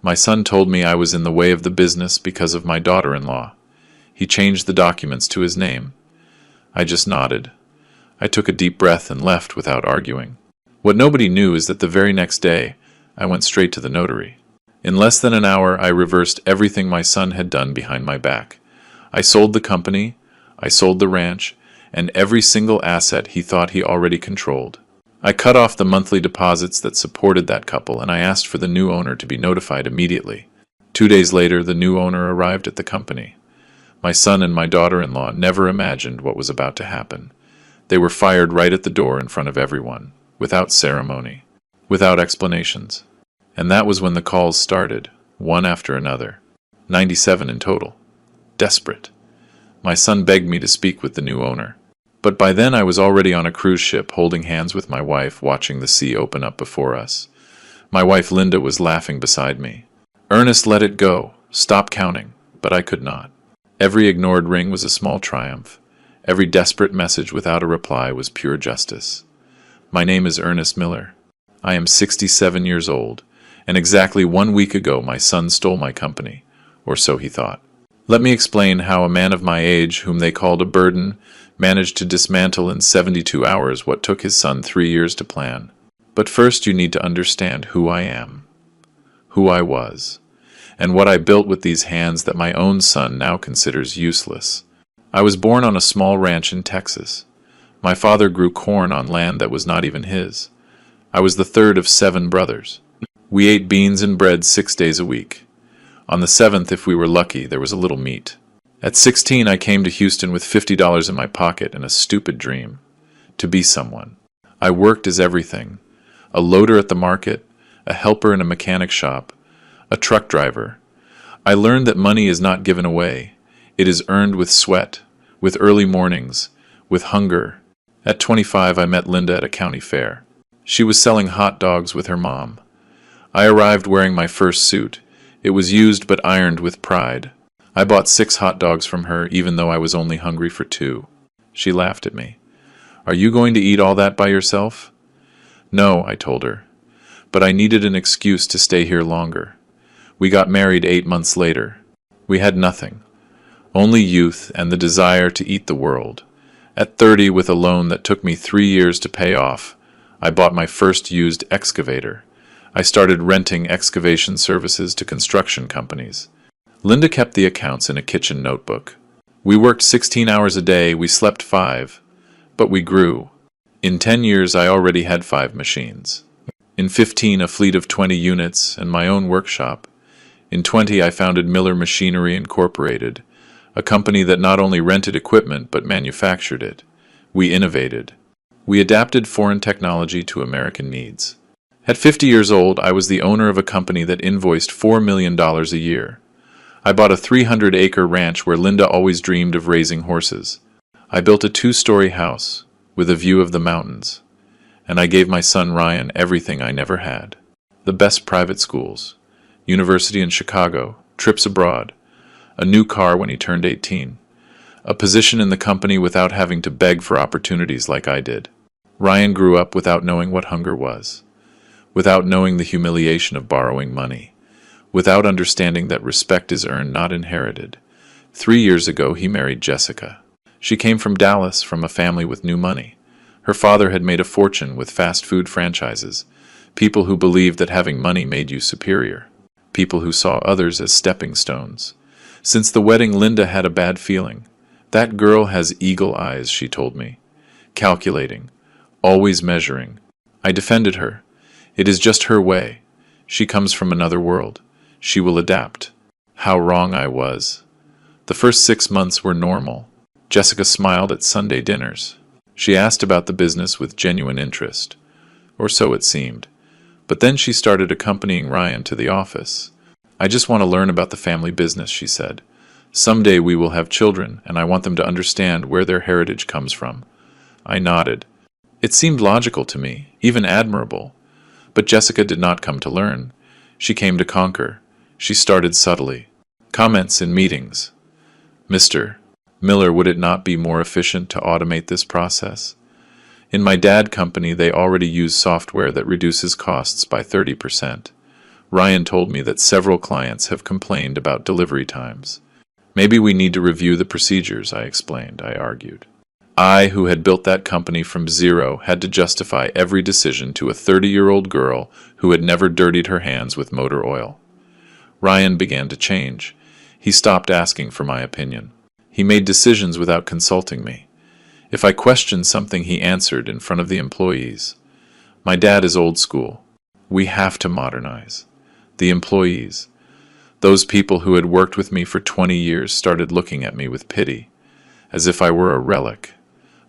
My son told me I was in the way of the business because of my daughter-in-law. He changed the documents to his name. I just nodded. I took a deep breath and left without arguing. What nobody knew is that the very next day, I went straight to the notary. In less than an hour, I reversed everything my son had done behind my back. I sold the company, I sold the ranch, and every single asset he thought he already controlled. I cut off the monthly deposits that supported that couple, and I asked for the new owner to be notified immediately. 2 days later, the new owner arrived at the company. My son and my daughter-in-law never imagined what was about to happen. They were fired right at the door in front of everyone, without ceremony, without explanations. And that was when the calls started, one after another. 97 in total. Desperate. My son begged me to speak with the new owner. But by then I was already on a cruise ship, holding hands with my wife, watching the sea open up before us. My wife Linda was laughing beside me. "Ernest, let it go. Stop counting." But I could not. Every ignored ring was a small triumph. Every desperate message without a reply was pure justice. My name is Ernest Miller. I am 67 years old, and exactly 1 week ago my son stole my company, or so he thought. Let me explain how a man of my age, whom they called a burden, managed to dismantle in 72 hours what took his son 3 years to plan. But first you need to understand who I am, who I was, and what I built with these hands that my own son now considers useless. I was born on a small ranch in Texas. My father grew corn on land that was not even his. I was the third of 7 brothers. We ate beans and bread 6 days a week. On the 7th, if we were lucky, there was a little meat. At 16, I came to Houston with $50 in my pocket and a stupid dream: to be someone. I worked as everything: a loader at the market, a helper in a mechanic shop, a truck driver. I learned that money is not given away. It is earned with sweat, with early mornings, with hunger. At 25, I met Linda at a county fair. She was selling hot dogs with her mom. I arrived wearing my first suit. It was used but ironed with pride. I bought 6 hot dogs from her, even though I was only hungry for 2. She laughed at me. "Are you going to eat all that by yourself?" "No," I told her. But I needed an excuse to stay here longer. We got married 8 months later. We had nothing. Only youth and the desire to eat the world. At 30, with a loan that took me 3 years to pay off, I bought my first used excavator. I started renting excavation services to construction companies. Linda kept the accounts in a kitchen notebook. We worked 16 hours a day, we slept 5, but we grew. In 10 years I already had 5 machines. In 15, a fleet of 20 units and my own workshop. In 20, I founded Miller Machinery Incorporated, a company that not only rented equipment but manufactured it. We innovated. We adapted foreign technology to American needs. At 50 years old, I was the owner of a company that invoiced $4 million a year. I bought a 300-acre ranch where Linda always dreamed of raising horses. I built a 2-story house with a view of the mountains. And I gave my son Ryan everything I never had: the best private schools, university in Chicago, trips abroad, a new car when he turned 18, a position in the company without having to beg for opportunities like I did. Ryan grew up without knowing what hunger was, without knowing the humiliation of borrowing money, without understanding that respect is earned, not inherited. 3 years ago, he married Jessica. She came from Dallas, from a family with new money. Her father had made a fortune with fast food franchises, people who believed that having money made you superior, people who saw others as stepping stones. Since the wedding, Linda had a bad feeling. "That girl has eagle eyes," she told me. Calculating, always measuring. I defended her. It is just her way. She comes from another world. She will adapt. How wrong I was. The first 6 months were normal. Jessica smiled at Sunday dinners. She asked about the business with genuine interest, or so it seemed. But then she started accompanying Ryan to the office. "I just want to learn about the family business," she said. "Someday we will have children, and I want them to understand where their heritage comes from." I nodded. It seemed logical to me, even admirable. But Jessica did not come to learn. She came to conquer. She started subtly. Comments in meetings. "Mr. Miller, would it not be more efficient to automate this process? In my dad company, they already use software that reduces costs by 30%. Ryan told me that several clients have complained about delivery times. Maybe we need to review the procedures, I explained, I argued. I, who had built that company from zero, had to justify every decision to a 30-year-old girl who had never dirtied her hands with motor oil. Ryan began to change. He stopped asking for my opinion. He made decisions without consulting me. If I questioned something, he answered in front of the employees. My dad is old school. We have to modernize. The employees, those people who had worked with me for 20 years, started looking at me with pity, as if I were a relic,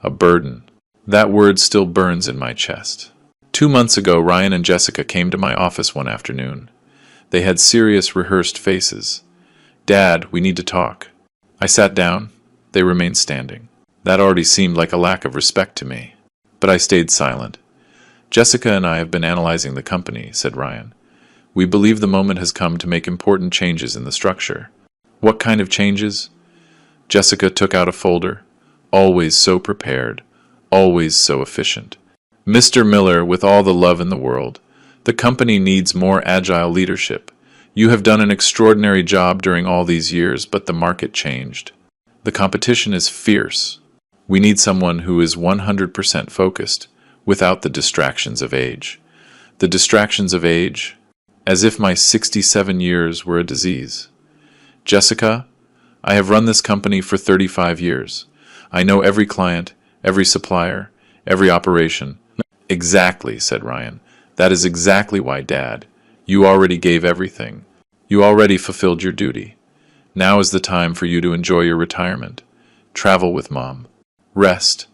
a burden. That word still burns in my chest. 2 months ago, Ryan and Jessica came to my office one afternoon. They had serious, rehearsed faces. Dad, we need to talk. I sat down. They remained standing. That already seemed like a lack of respect to me. But I stayed silent. Jessica and I have been analyzing the company, said Ryan. We believe the moment has come to make important changes in the structure. What kind of changes? Jessica took out a folder. Always so prepared. Always so efficient. Mr. Miller, with all the love in the world, the company needs more agile leadership. You have done an extraordinary job during all these years, but the market changed. The competition is fierce. We need someone who is 100% focused, without the distractions of age. The distractions of age? As if my 67 years were a disease. Jessica, I have run this company for 35 years. I know every client, every supplier, every operation. Exactly, said Ryan. That is exactly why, Dad. You already gave everything. You already fulfilled your duty. Now is the time for you to enjoy your retirement. Travel with Mom. Rest.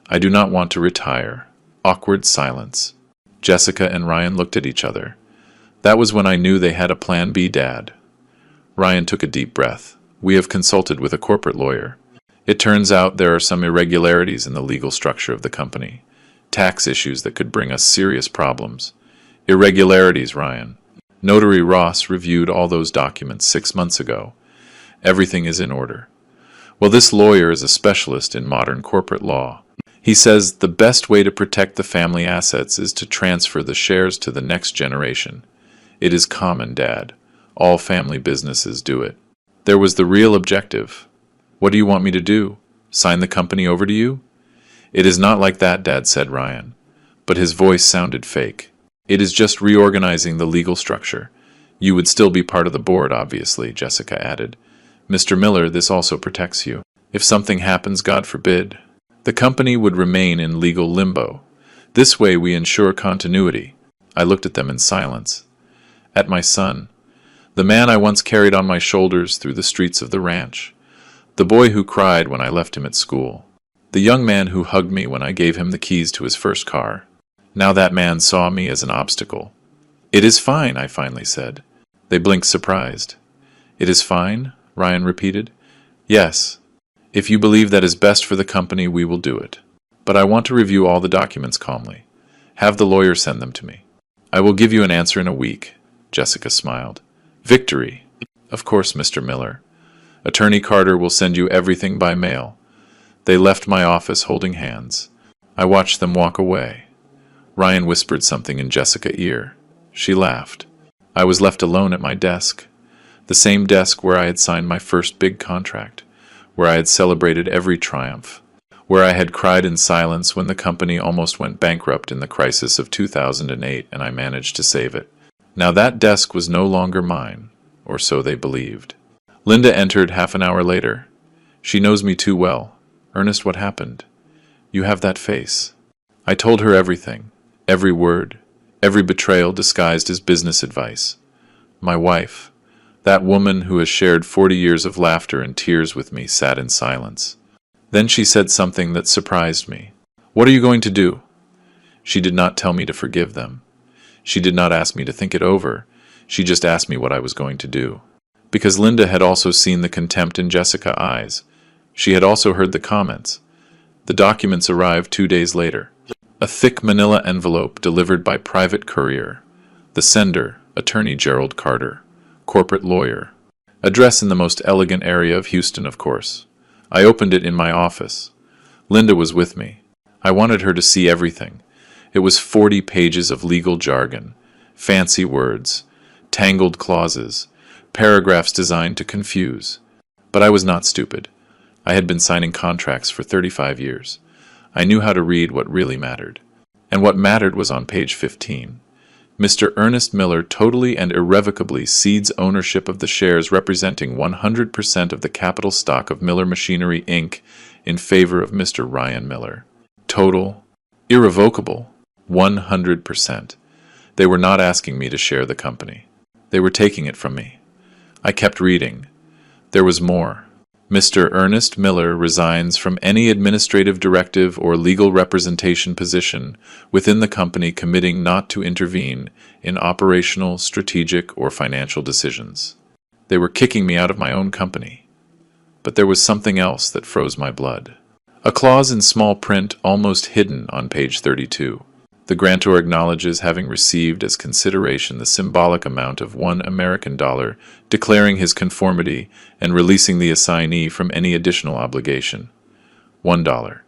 I do not want to retire. Awkward silence. Jessica and Ryan looked at each other. That was when I knew they had a plan B, Dad. Ryan took a deep breath. We have consulted with a corporate lawyer. It turns out there are some irregularities in the legal structure of the company. Tax issues that could bring us serious problems. Irregularities, Ryan. Notary Ross reviewed all those documents 6 months ago. Everything is in order. Well, this lawyer is a specialist in modern corporate law. He says the best way to protect the family assets is to transfer the shares to the next generation. It is common, Dad. All family businesses do it. There was the real objective. What do you want me to do? Sign the company over to you? It is not like that, Dad, said Ryan. But his voice sounded fake. It is just reorganizing the legal structure. You would still be part of the board, obviously, Jessica added. Mr. Miller, this also protects you. If something happens, God forbid, the company would remain in legal limbo. This way we ensure continuity. I looked at them in silence. At my son, the man I once carried on my shoulders through the streets of the ranch, the boy who cried when I left him at school, the young man who hugged me when I gave him the keys to his first car. Now that man saw me as an obstacle. It is fine, I finally said. They blinked surprised. It is fine? Ryan repeated. Yes. If you believe that is best for the company, we will do it. But I want to review all the documents calmly. Have the lawyer send them to me. I will give you an answer in a week. Jessica smiled. Victory. Of course, Mr. Miller. Attorney Carter will send you everything by mail. They left my office holding hands. I watched them walk away. Ryan whispered something in Jessica's ear. She laughed. I was left alone at my desk. The same desk where I had signed my first big contract, where I had celebrated every triumph, where I had cried in silence when the company almost went bankrupt in the crisis of 2008 and I managed to save it. Now that desk was no longer mine, or so they believed. Linda entered half an hour later. She knows me too well. Ernest, what happened? You have that face. I told her everything, every word, every betrayal disguised as business advice. My wife, that woman who has shared 40 years of laughter and tears with me, sat in silence. Then she said something that surprised me. What are you going to do? She did not tell me to forgive them. She did not ask me to think it over. She just asked me what I was going to do. Because Linda had also seen the contempt in Jessica's eyes. She had also heard the comments. The documents arrived 2 days later. A thick manila envelope delivered by private courier. The sender, Attorney Gerald Carter, corporate lawyer. Address in the most elegant area of Houston, of course. I opened it in my office. Linda was with me. I wanted her to see everything. It was 40 pages of legal jargon, fancy words, tangled clauses, paragraphs designed to confuse. But I was not stupid. I had been signing contracts for 35 years. I knew how to read what really mattered. And what mattered was on page 15. Mr. Ernest Miller totally and irrevocably cedes ownership of the shares representing 100% of the capital stock of Miller Machinery, Inc. in favor of Mr. Ryan Miller. Total, irrevocable, 100%. They were not asking me to share the company. They were taking it from me. I kept reading. There was more. Mr. Ernest Miller resigns from any administrative directive or legal representation position within the company, committing not to intervene in operational, strategic, or financial decisions. They were kicking me out of my own company. But there was something else that froze my blood. A clause in small print almost hidden on page 32. The grantor acknowledges having received as consideration the symbolic amount of $1 American, declaring his conformity and releasing the assignee from any additional obligation. $1.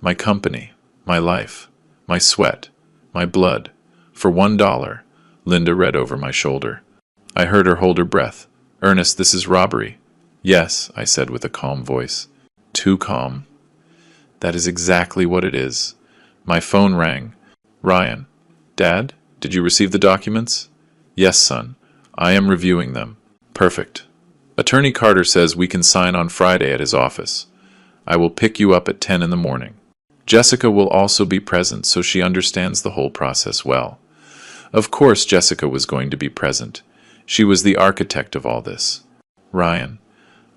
My company, my life, my sweat, my blood. For $1, Linda read over my shoulder. I heard her hold her breath. Ernest, this is robbery. Yes, I said with a calm voice. Too calm. That is exactly what it is. My phone rang. Ryan. Dad, did you receive the documents? Yes, son. I am reviewing them. Perfect. Attorney Carter says we can sign on Friday at his office. I will pick you up at 10 in the morning. Jessica will also be present, so she understands the whole process well. Of course Jessica was going to be present. She was the architect of all this. Ryan,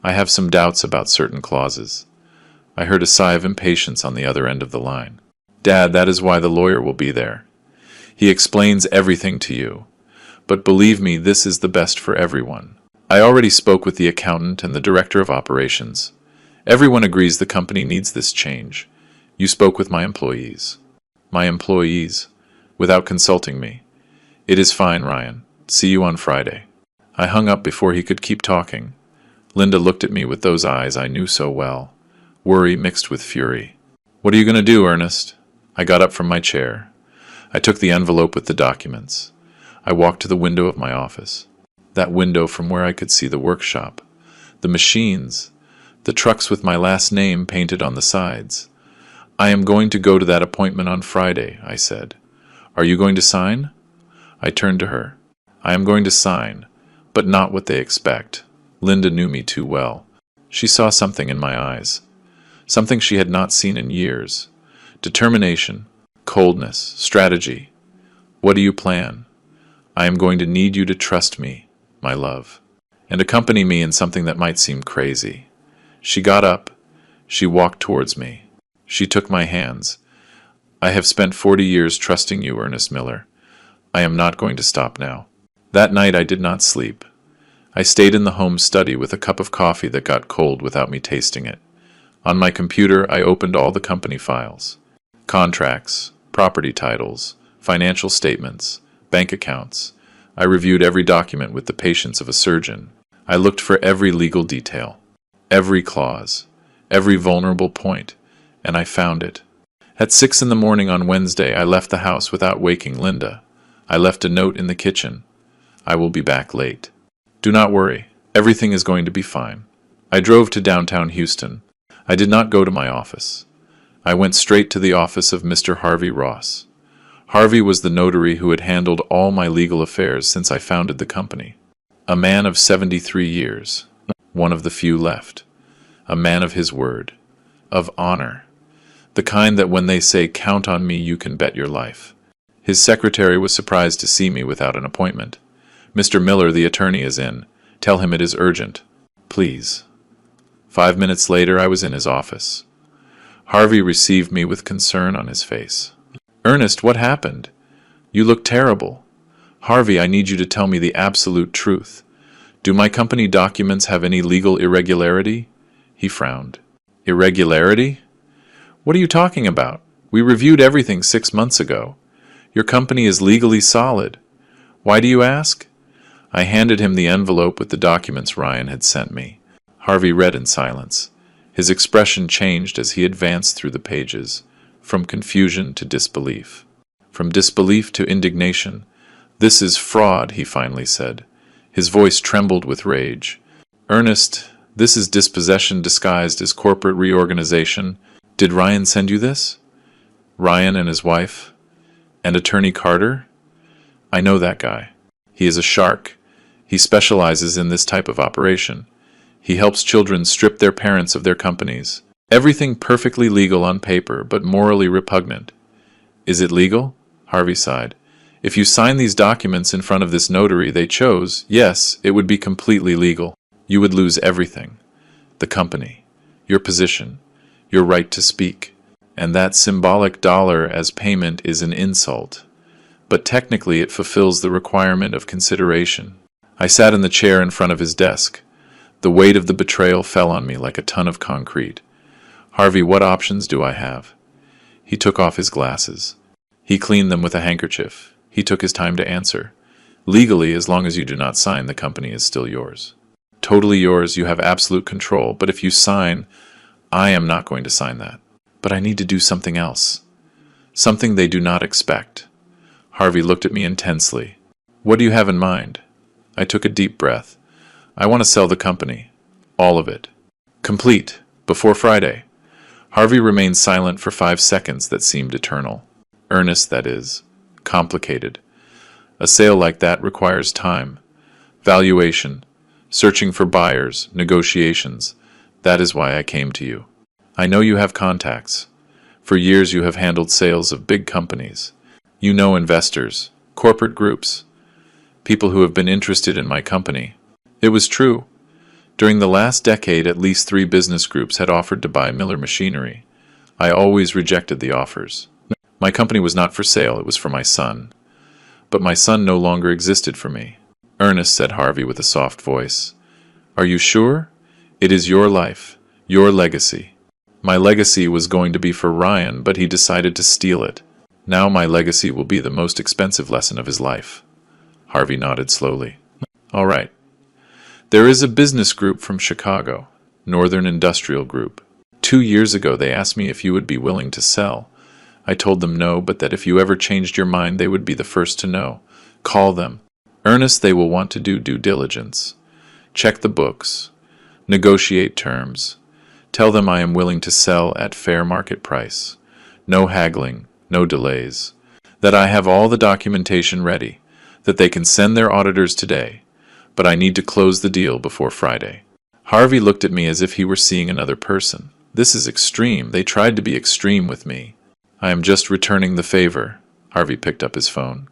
I have some doubts about certain clauses. I heard a sigh of impatience on the other end of the line. Dad, that is why the lawyer will be there. He explains everything to you. But believe me, this is the best for everyone. I already spoke with the accountant and the director of operations. Everyone agrees the company needs this change. You spoke with my employees. My employees? Without consulting me. It is fine, Ryan. See you on Friday. I hung up before he could keep talking. Linda looked at me with those eyes I knew so well. Worry mixed with fury. What are you going to do, Ernest? I got up from my chair. I took the envelope with the documents. I walked to the window of my office. That window from where I could see the workshop, the machines, the trucks with my last name painted on the sides. I am going to go to that appointment on Friday, I said. Are you going to sign? I turned to her. I am going to sign, but not what they expect. Linda knew me too well. She saw something in my eyes. Something she had not seen in years. Determination, coldness, strategy. What do you plan? I am going to need you to trust me, my love, and accompany me in something that might seem crazy. She got up. She walked towards me. She took my hands. I have spent 40 years trusting you, Ernest Miller. I am not going to stop now. That night I did not sleep. I stayed in the home study with a cup of coffee that got cold without me tasting it. On my computer, I opened all the company files. Contracts, property titles, financial statements, bank accounts. I reviewed every document with the patience of a surgeon. I looked for every legal detail, every clause, every vulnerable point, and I found it. At 6 in the morning on Wednesday, I left the house without waking Linda. I left a note in the kitchen. I will be back late. Do not worry. Everything is going to be fine. I drove to downtown Houston. I did not go to my office. I went straight to the office of Mr. Harvey Ross. Harvey was the notary who had handled all my legal affairs since I founded the company. A man of 73 years, one of the few left. A man of his word, of honor, the kind that when they say, "Count on me, you can bet your life." His secretary was surprised to see me without an appointment. Mr. Miller, the attorney, is in. Tell him it is urgent. Please. 5 minutes later, I was in his office. Harvey received me with concern on his face. Ernest, what happened? You look terrible. Harvey, I need you to tell me the absolute truth. Do my company documents have any legal irregularity? He frowned. Irregularity? What are you talking about? We reviewed everything 6 months ago. Your company is legally solid. Why do you ask? I handed him the envelope with the documents Ryan had sent me. Harvey read in silence. His expression changed as he advanced through the pages, from confusion to disbelief, from disbelief to indignation. This is fraud, he finally said. His voice trembled with rage. Ernest, this is dispossession disguised as corporate reorganization. Did Ryan send you this? Ryan and his wife? And Attorney Carter? I know that guy. He is a shark. He specializes in this type of operation. He helps children strip their parents of their companies. Everything perfectly legal on paper, but morally repugnant. Is it legal? Harvey sighed. If you sign these documents in front of this notary they chose, yes, it would be completely legal. You would lose everything. The company, your position, your right to speak. And that symbolic dollar as payment is an insult. But technically it fulfills the requirement of consideration. I sat in the chair in front of his desk. The weight of the betrayal fell on me like a ton of concrete. Harvey, what options do I have? He took off his glasses. He cleaned them with a handkerchief. He took his time to answer. Legally, as long as you do not sign, the company is still yours. Totally yours, you have absolute control, but if you sign, I am not going to sign that. But I need to do something else. Something they do not expect. Harvey looked at me intensely. What do you have in mind? I took a deep breath. I want to sell the company. All of it. Complete. Before Friday. Harvey remained silent for 5 seconds that seemed eternal. Earnest, that is. Complicated. A sale like that requires time. Valuation. Searching for buyers. Negotiations. That is why I came to you. I know you have contacts. For years you have handled sales of big companies. You know investors, corporate groups, people who have been interested in my company. It was true. During the last decade, at least 3 business groups had offered to buy Miller Machinery. I always rejected the offers. My company was not for sale, it was for my son. But my son no longer existed for me. Ernest, said Harvey with a soft voice. Are you sure? It is your life, your legacy. My legacy was going to be for Ryan, but he decided to steal it. Now my legacy will be the most expensive lesson of his life. Harvey nodded slowly. All right. There is a business group from Chicago, Northern Industrial Group. 2 years ago they asked me if you would be willing to sell. I told them no, but that if you ever changed your mind they would be the first to know. Call them. Ernest, they will want to do due diligence. Check the books. Negotiate terms. Tell them I am willing to sell at fair market price. No haggling, no delays. That I have all the documentation ready. That they can send their auditors today. But I need to close the deal before Friday. Harvey looked at me as if he were seeing another person. This is extreme. They tried to be extreme with me. I am just returning the favor. Harvey picked up his phone.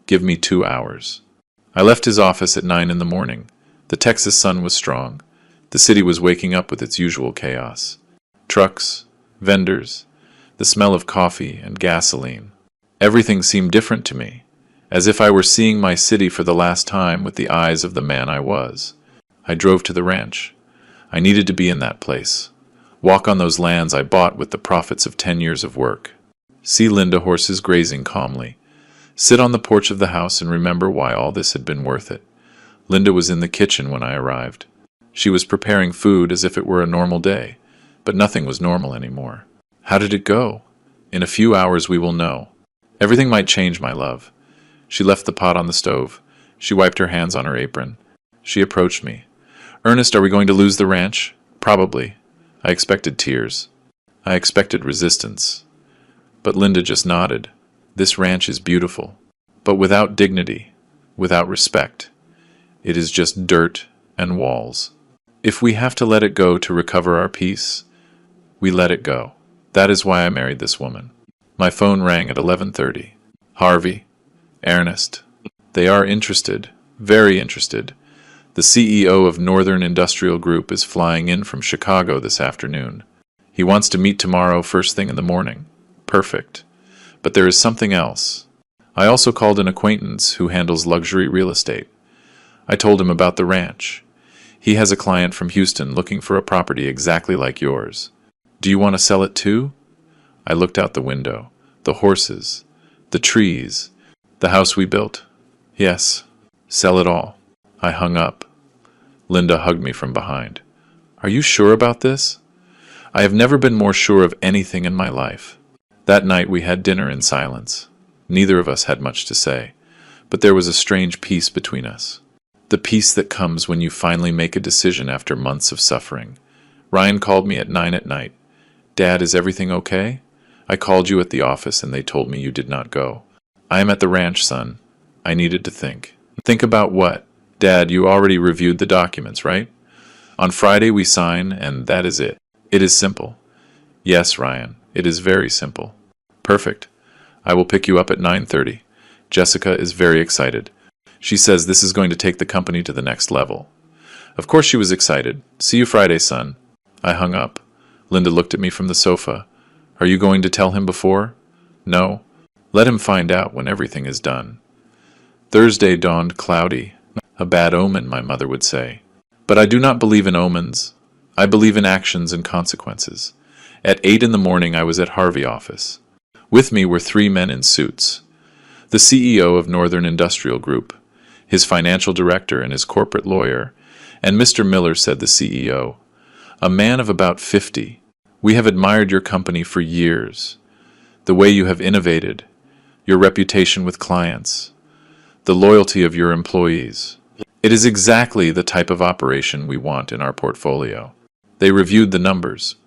Give me 2 hours. I left his office at 9 in the morning. The Texas sun was strong. The city was waking up with its usual chaos. Trucks, vendors, the smell of coffee and gasoline. Everything seemed different to me, as if I were seeing my city for the last time with the eyes of the man I was. I drove to the ranch. I needed to be in that place. Walk on those lands I bought with the profits of 10 years of work. See Linda horses grazing calmly. Sit on the porch of the house and remember why all this had been worth it. Linda was in the kitchen when I arrived. She was preparing food as if it were a normal day, but nothing was normal anymore. How did it go? In a few hours we will know. Everything might change, my love. She left the pot on the stove. She wiped her hands on her apron. She approached me. Ernest, are we going to lose the ranch? Probably. I expected tears. I expected resistance. But Linda just nodded. This ranch is beautiful, but without dignity, without respect. It is just dirt and walls. If we have to let it go to recover our peace, we let it go. That is why I married this woman. My phone rang at 11:30. Harvey, Ernest. They are interested, very interested. The CEO of Northern Industrial Group is flying in from Chicago this afternoon. He wants to meet tomorrow first thing in the morning. Perfect. But there is something else. I also called an acquaintance who handles luxury real estate. I told him about the ranch. He has a client from Houston looking for a property exactly like yours. Do you want to sell it too? I looked out the window. The horses. The trees. The house we built. Yes. Sell it all. I hung up. Linda hugged me from behind. Are you sure about this? I have never been more sure of anything in my life. That night we had dinner in silence. Neither of us had much to say, but there was a strange peace between us. The peace that comes when you finally make a decision after months of suffering. Ryan called me at 9 at night. Dad, is everything okay? I called you at the office and they told me you did not go. I am at the ranch, son. I needed to think. Think about what? Dad, you already reviewed the documents, right? On Friday we sign, and that is it. It is simple. Yes, Ryan, it is very simple. Perfect. I will pick you up at 9:30. Jessica is very excited. She says this is going to take the company to the next level. Of course she was excited. See you Friday, son. I hung up. Linda looked at me from the sofa. Are you going to tell him before? No. Let him find out when everything is done. Thursday dawned cloudy. A bad omen, my mother would say. But I do not believe in omens. I believe in actions and consequences. At 8 in the morning I was at Harvey office. With me were 3 men in suits. The CEO of Northern Industrial Group, his financial director and his corporate lawyer, and Mr. Miller, said the CEO, a man of about 50. We have admired your company for years. The way you have innovated, your reputation with clients, the loyalty of your employees. It is exactly the type of operation we want in our portfolio. They reviewed the numbers.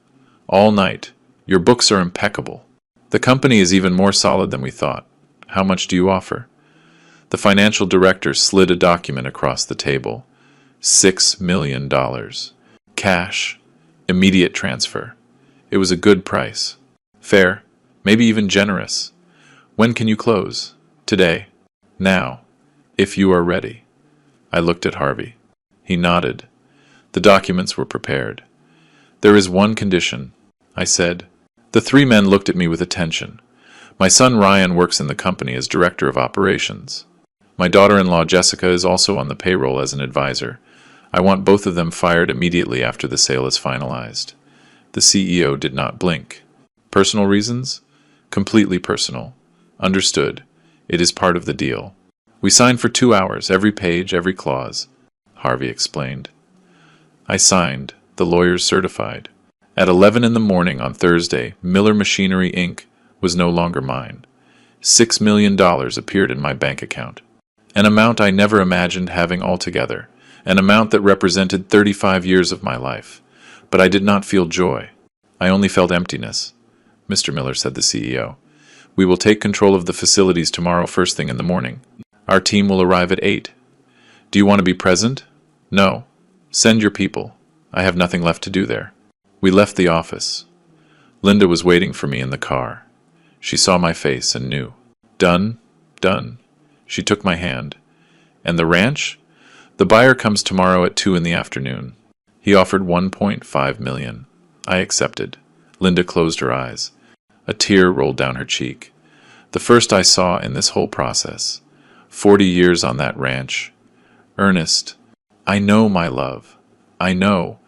All night. Your books are impeccable. The company is even more solid than we thought. How much do you offer? The financial director slid a document across the table. $6 million. Cash. Immediate transfer. It was a good price. Fair. Maybe even generous. When can you close? Today. Now. If you are ready. I looked at Harvey. He nodded. The documents were prepared. There is one condition, I said. The 3 men looked at me with attention. My son Ryan works in the company as director of operations. My daughter-in-law Jessica is also on the payroll as an advisor. I want both of them fired immediately after the sale is finalized. The CEO did not blink. Personal reasons? Completely personal. Understood. It is part of the deal. We signed for 2 hours, every page, every clause, Harvey explained. I signed. The lawyers certified. At 11 in the morning on Thursday, Miller Machinery, Inc. was no longer mine. $6 million appeared in my bank account. An amount I never imagined having altogether. An amount that represented 35 years of my life. But I did not feel joy. I only felt emptiness. Mr. Miller, said the CEO. We will take control of the facilities tomorrow first thing in the morning. Our team will arrive at 8. Do you want to be present? No. Send your people. I have nothing left to do there. We left the office. Linda was waiting for me in the car. She saw my face and knew. Done? Done. She took my hand. And the ranch? The buyer comes tomorrow at 2 in the afternoon. He offered $1.5 million. I accepted. Linda closed her eyes. A tear rolled down her cheek. The first I saw in this whole process. 40 years on that ranch. Ernest, I know, my love. I know.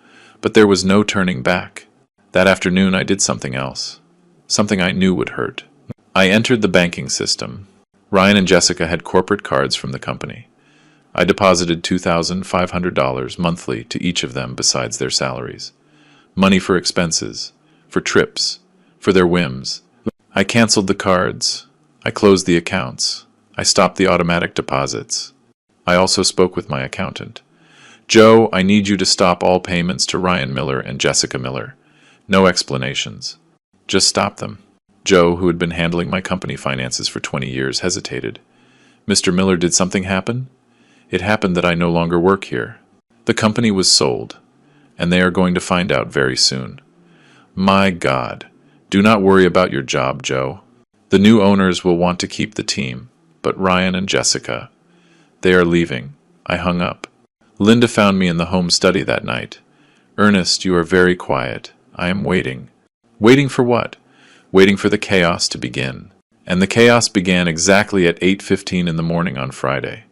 But there was no turning back. That afternoon I did something else. Something I knew would hurt. I entered the banking system. Ryan and Jessica had corporate cards from the company. I deposited $2,500 monthly to each of them besides their salaries. Money for expenses, for trips, for their whims. I canceled the cards. I closed the accounts. I stopped the automatic deposits. I also spoke with my accountant. Joe, I need you to stop all payments to Ryan Miller and Jessica Miller. No explanations. Just stop them. Joe, who had been handling my company finances for 20 years, hesitated. Mr. Miller, did something happen? It happened that I no longer work here. The company was sold, and they are going to find out very soon. My God, do not worry about your job, Joe. The new owners will want to keep the team, but Ryan and Jessica, they are leaving. I hung up. Linda found me in the home study that night. Ernest, you are very quiet. I am waiting. Waiting for what? Waiting for the chaos to begin. And the chaos began exactly at 8:15 in the morning on Friday.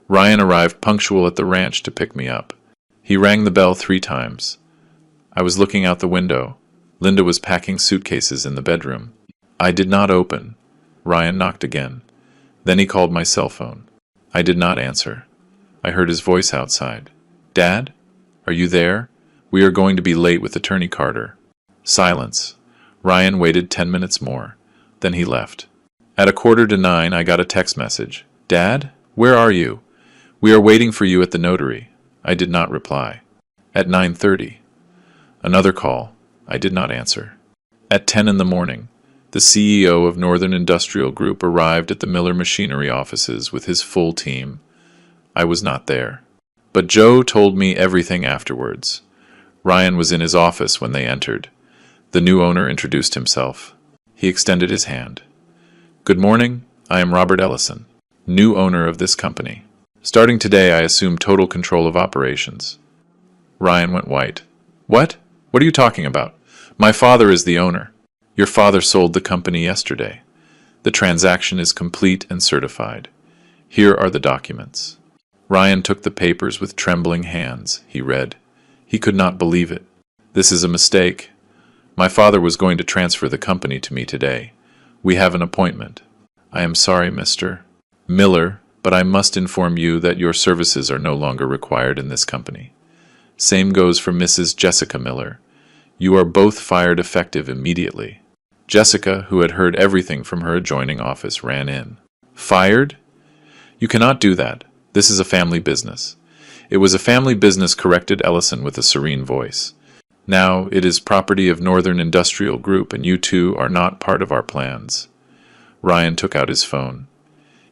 Ryan arrived punctual at the ranch to pick me up. He rang the bell 3 times. I was looking out the window. Linda was packing suitcases in the bedroom. I did not open. Ryan knocked again. Then he called my cell phone. I did not answer. I heard his voice outside. Dad? Are you there? We are going to be late with Attorney Carter. Silence. Ryan waited 10 minutes more. Then he left. At 8:45, I got a text message. Dad? Where are you? We are waiting for you at the notary. I did not reply. At 9:30. Another call. I did not answer. At 10 in the morning, the CEO of Northern Industrial Group arrived at the Miller Machinery offices with his full team. I was not there. But Joe told me everything afterwards. Ryan was in his office when they entered. The new owner introduced himself. He extended his hand. Good morning, I am Robert Ellison, new owner of this company. Starting today, I assume total control of operations. Ryan went white. What? What are you talking about? My father is the owner. Your father sold the company yesterday. The transaction is complete and certified. Here are the documents. Ryan took the papers with trembling hands. He read. He could not believe it. This is a mistake. My father was going to transfer the company to me today. We have an appointment. I am sorry, Mr. Miller, but I must inform you that your services are no longer required in this company. Same goes for Mrs. Jessica Miller. You are both fired effective immediately. Jessica, who had heard everything from her adjoining office, ran in. Fired? You cannot do that. This is a family business. It was a family business, corrected Ellison with a serene voice. Now it is property of Northern Industrial Group, and you two are not part of our plans. Ryan took out his phone.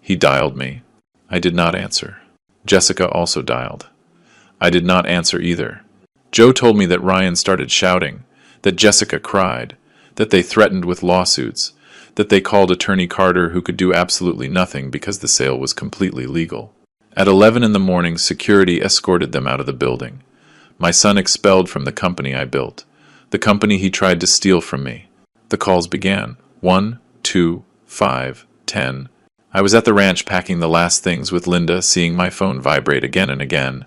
He dialed me. I did not answer. Jessica also dialed. I did not answer either. Joe told me that Ryan started shouting, that Jessica cried, that they threatened with lawsuits, that they called Attorney Carter, who could do absolutely nothing because the sale was completely legal. At 11 in the morning, security escorted them out of the building. My son expelled from the company I built, the company he tried to steal from me. The calls began. 1, 2, 5, 10. I was at the ranch packing the last things with Linda, seeing my phone vibrate again and again.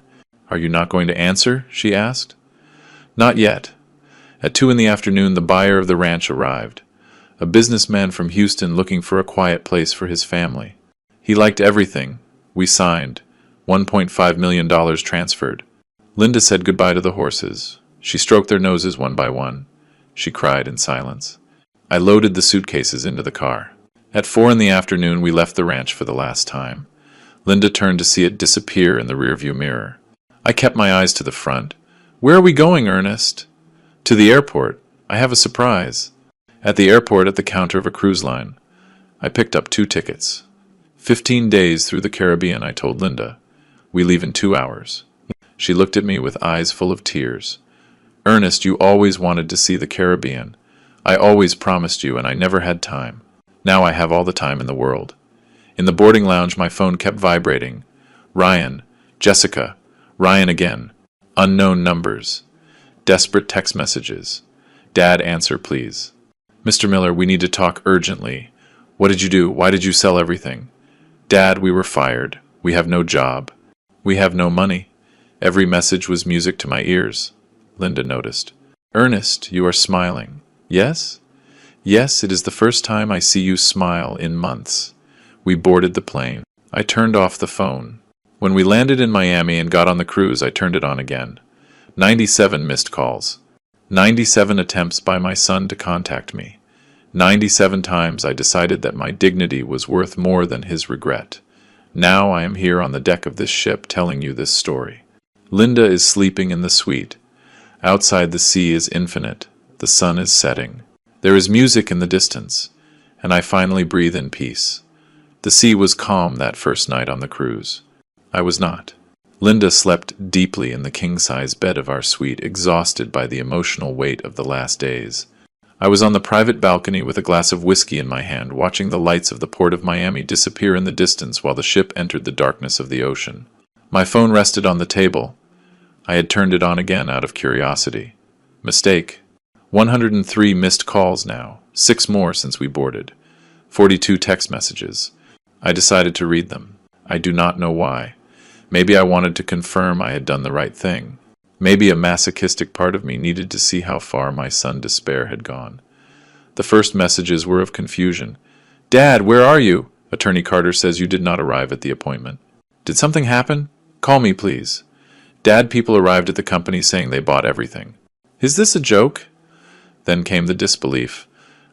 Are you not going to answer? She asked. Not yet. At 2 in the afternoon, the buyer of the ranch arrived, a businessman from Houston looking for a quiet place for his family. He liked everything. We signed. $1.5 million transferred. Linda said goodbye to the horses. She stroked their noses one by one. She cried in silence. I loaded the suitcases into the car. At 4 in the afternoon, we left the ranch for the last time. Linda turned to see it disappear in the rearview mirror. I kept my eyes to the front. Where are we going, Ernest? To the airport. I have a surprise. At the airport, at the counter of a cruise line, I picked up 2 tickets. 15 days through the Caribbean, I told Linda. We leave in 2 hours. She looked at me with eyes full of tears. Ernest, you always wanted to see the Caribbean. I always promised you, and I never had time. Now I have all the time in the world. In the boarding lounge, my phone kept vibrating. Ryan, Jessica, Ryan again. Unknown numbers. Desperate text messages. Dad, answer, please. Mr. Miller, we need to talk urgently. What did you do? Why did you sell everything? Dad, we were fired. We have no job. We have no money. Every message was music to my ears. Linda noticed. Ernest, you are smiling. Yes? Yes, it is the first time I see you smile in months. We boarded the plane. I turned off the phone. When we landed in Miami and got on the cruise, I turned it on again. 97 missed calls. 97 attempts by my son to contact me. 97 times I decided that my dignity was worth more than his regret. Now I am here on the deck of this ship telling you this story. Linda is sleeping in the suite. Outside, the sea is infinite. The sun is setting. There is music in the distance, and I finally breathe in peace. The sea was calm that first night on the cruise. I was not. Linda slept deeply in the king-size bed of our suite, exhausted by the emotional weight of the last days. I was on the private balcony with a glass of whiskey in my hand, watching the lights of the port of Miami disappear in the distance while the ship entered the darkness of the ocean. My phone rested on the table. I had turned it on again out of curiosity. Mistake. 103 missed calls now, 6 more since we boarded. 42 text messages. I decided to read them. I do not know why. Maybe I wanted to confirm I had done the right thing. Maybe a masochistic part of me needed to see how far my son's despair had gone. The first messages were of confusion. Dad, where are you? Attorney Carter says you did not arrive at the appointment. Did something happen? Call me, please. Dad, people arrived at the company saying they bought everything. Is this a joke? Then came the disbelief.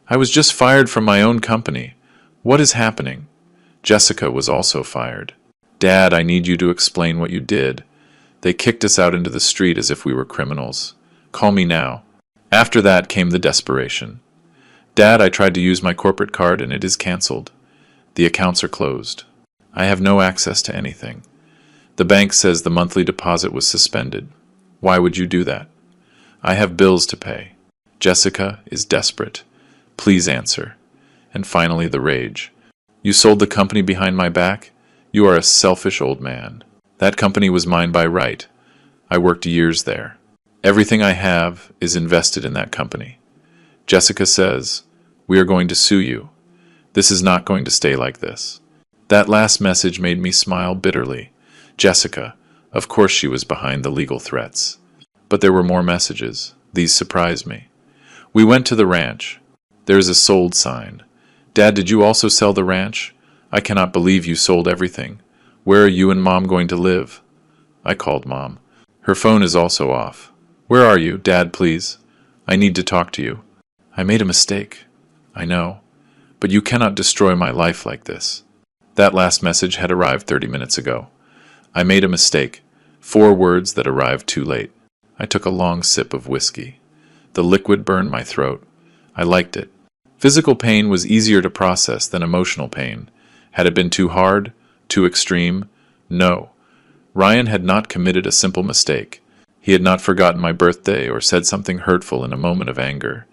I was just fired from my own company. What is happening? Jessica was also fired. Dad, I need you to explain what you did. They kicked us out into the street as if we were criminals. Call me now. After that came the desperation. Dad, I tried to use my corporate card and it is cancelled. The accounts are closed. I have no access to anything. The bank says the monthly deposit was suspended. Why would you do that? I have bills to pay. Jessica is desperate. Please answer. And finally the rage. You sold the company behind my back? You are a selfish old man. That company was mine by right. I worked years there. Everything I have is invested in that company. Jessica says, we are going to sue you. This is not going to stay like this. That last message made me smile bitterly. Jessica, of course she was behind the legal threats. But there were more messages. These surprised me. We went to the ranch. There is a sold sign. Dad, did you also sell the ranch? I cannot believe you sold everything. Where are you and Mom going to live? I called Mom. Her phone is also off. Where are you? Dad, please. I need to talk to you. I made a mistake. I know. But you cannot destroy my life like this. That last message had arrived 30 minutes ago. I made a mistake. 4 words that arrived too late. I took a long sip of whiskey. The liquid burned my throat. I liked it. Physical pain was easier to process than emotional pain. Had it been too hard? Too extreme? No. Ryan had not committed a simple mistake. He had not forgotten my birthday or said something hurtful in a moment of anger.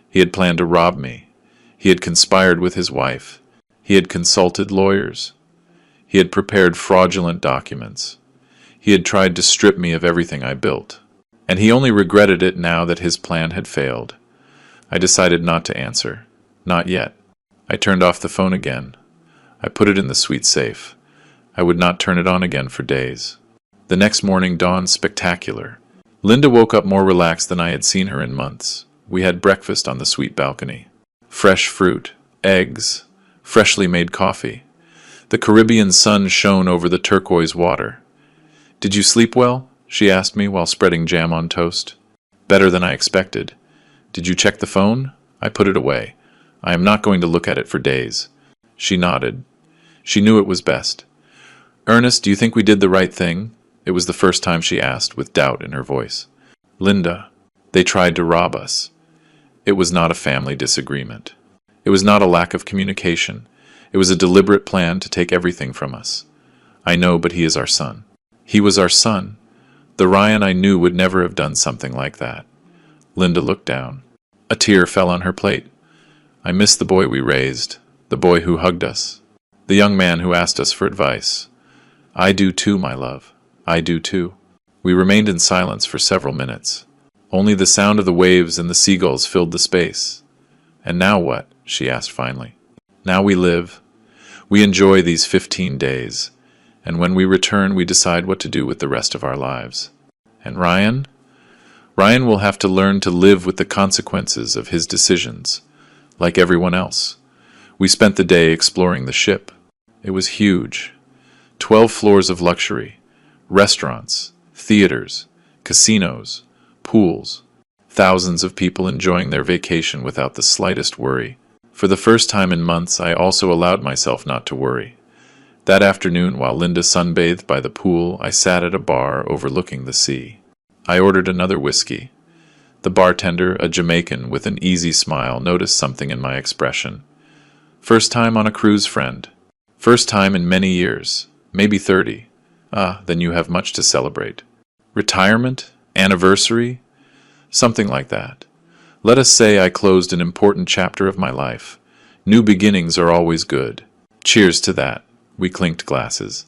He had planned to rob me. He had conspired with his wife. He had consulted lawyers. He had prepared fraudulent documents. He had tried to strip me of everything I built. And he only regretted it now that his plan had failed. I decided not to answer. Not yet. I turned off the phone again. I put it in the suite safe. I would not turn it on again for days. The next morning dawned spectacular. Linda woke up more relaxed than I had seen her in months. We had breakfast on the suite balcony. Fresh fruit, eggs, freshly made coffee. The Caribbean sun shone over the turquoise water. Did you sleep well? She asked me while spreading jam on toast. Better than I expected. Did you check the phone? I put it away. I am not going to look at it for days. She nodded. She knew it was best. Ernest, do you think we did the right thing? It was the first time she asked, with doubt in her voice. Linda, they tried to rob us. It was not a family disagreement. It was not a lack of communication. It was a deliberate plan to take everything from us. I know, but he is our son. He was our son. The Ryan I knew would never have done something like that. Linda looked down. A tear fell on her plate. I miss the boy we raised, the boy who hugged us, the young man who asked us for advice. I do too, my love. I do too. We remained in silence for several minutes. Only the sound of the waves and the seagulls filled the space. And now what? She asked finally. Now we live. We enjoy these 15 days. And when we return, we decide what to do with the rest of our lives. And Ryan? Ryan will have to learn to live with the consequences of his decisions, like everyone else. We spent the day exploring the ship. It was huge. 12 floors of luxury, restaurants, theaters, casinos, pools, thousands of people enjoying their vacation without the slightest worry. For the first time in months, I also allowed myself not to worry. That afternoon, while Linda sunbathed by the pool, I sat at a bar overlooking the sea. I ordered another whiskey. The bartender, a Jamaican with an easy smile, noticed something in my expression. First time on a cruise, friend. First time in many years. Maybe 30. Ah, then you have much to celebrate. Retirement? Anniversary? Something like that. Let us say I closed an important chapter of my life. New beginnings are always good. Cheers to that. We clinked glasses.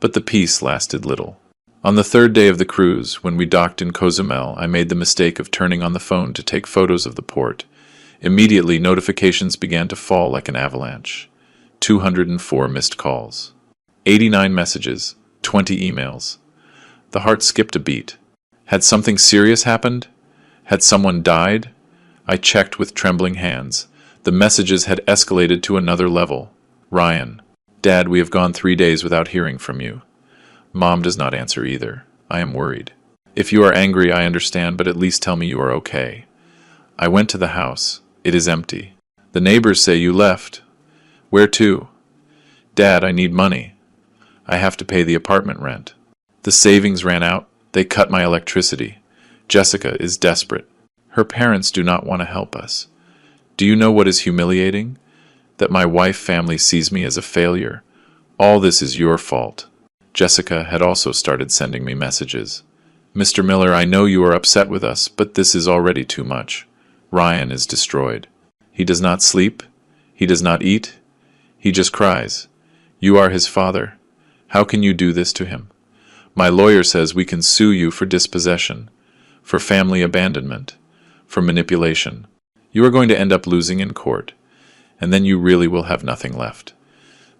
But the peace lasted little. On the 3rd day of the cruise, when we docked in Cozumel, I made the mistake of turning on the phone to take photos of the port. Immediately, notifications began to fall like an avalanche. 204 missed calls. 89 messages. 20 emails. The heart skipped a beat. Had something serious happened? Had someone died? I checked with trembling hands. The messages had escalated to another level. Ryan. Dad, we have gone 3 days without hearing from you. Mom does not answer either. I am worried. If you are angry, I understand, but at least tell me you are okay. I went to the house. It is empty. The neighbors say you left. Where to? Dad, I need money. I have to pay the apartment rent. The savings ran out. They cut my electricity. Jessica is desperate. Her parents do not want to help us. Do you know what is humiliating? That my wife family sees me as a failure. All this is your fault. Jessica had also started sending me messages. Mr. Miller, I know you are upset with us, but this is already too much. Ryan is destroyed. He does not sleep. He does not eat. He just cries. You are his father. How can you do this to him? My lawyer says we can sue you for dispossession, for family abandonment, for manipulation. You are going to end up losing in court, and then you really will have nothing left.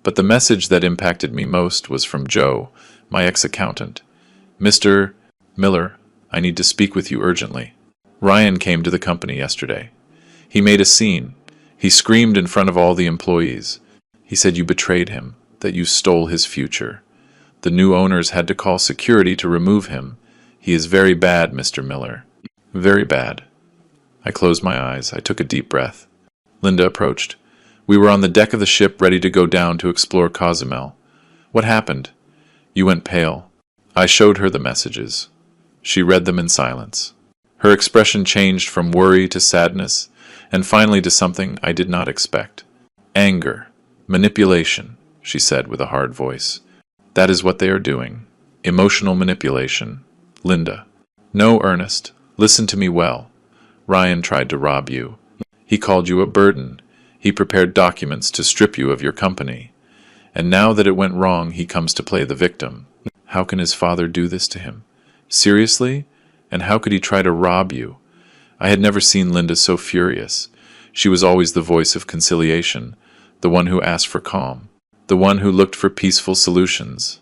But the message that impacted me most was from Joe, my ex-accountant. Mr. Miller, I need to speak with you urgently. Ryan came to the company yesterday. He made a scene. He screamed in front of all the employees. He said you betrayed him, that you stole his future. The new owners had to call security to remove him. He is very bad, Mr. Miller. Very bad. I closed my eyes. I took a deep breath. Linda approached. We were on the deck of the ship ready to go down to explore Cozumel. What happened? You went pale. I showed her the messages. She read them in silence. Her expression changed from worry to sadness, and finally to something I did not expect. Anger. Manipulation, she said with a hard voice. That is what they are doing. Emotional manipulation. Linda. No, Ernest. Listen to me well. Ryan tried to rob you. He called you a burden. He prepared documents to strip you of your company. And now that it went wrong, he comes to play the victim. How can his father do this to him? Seriously? And how could he try to rob you? I had never seen Linda so furious. She was always the voice of conciliation, the one who asked for calm, the one who looked for peaceful solutions.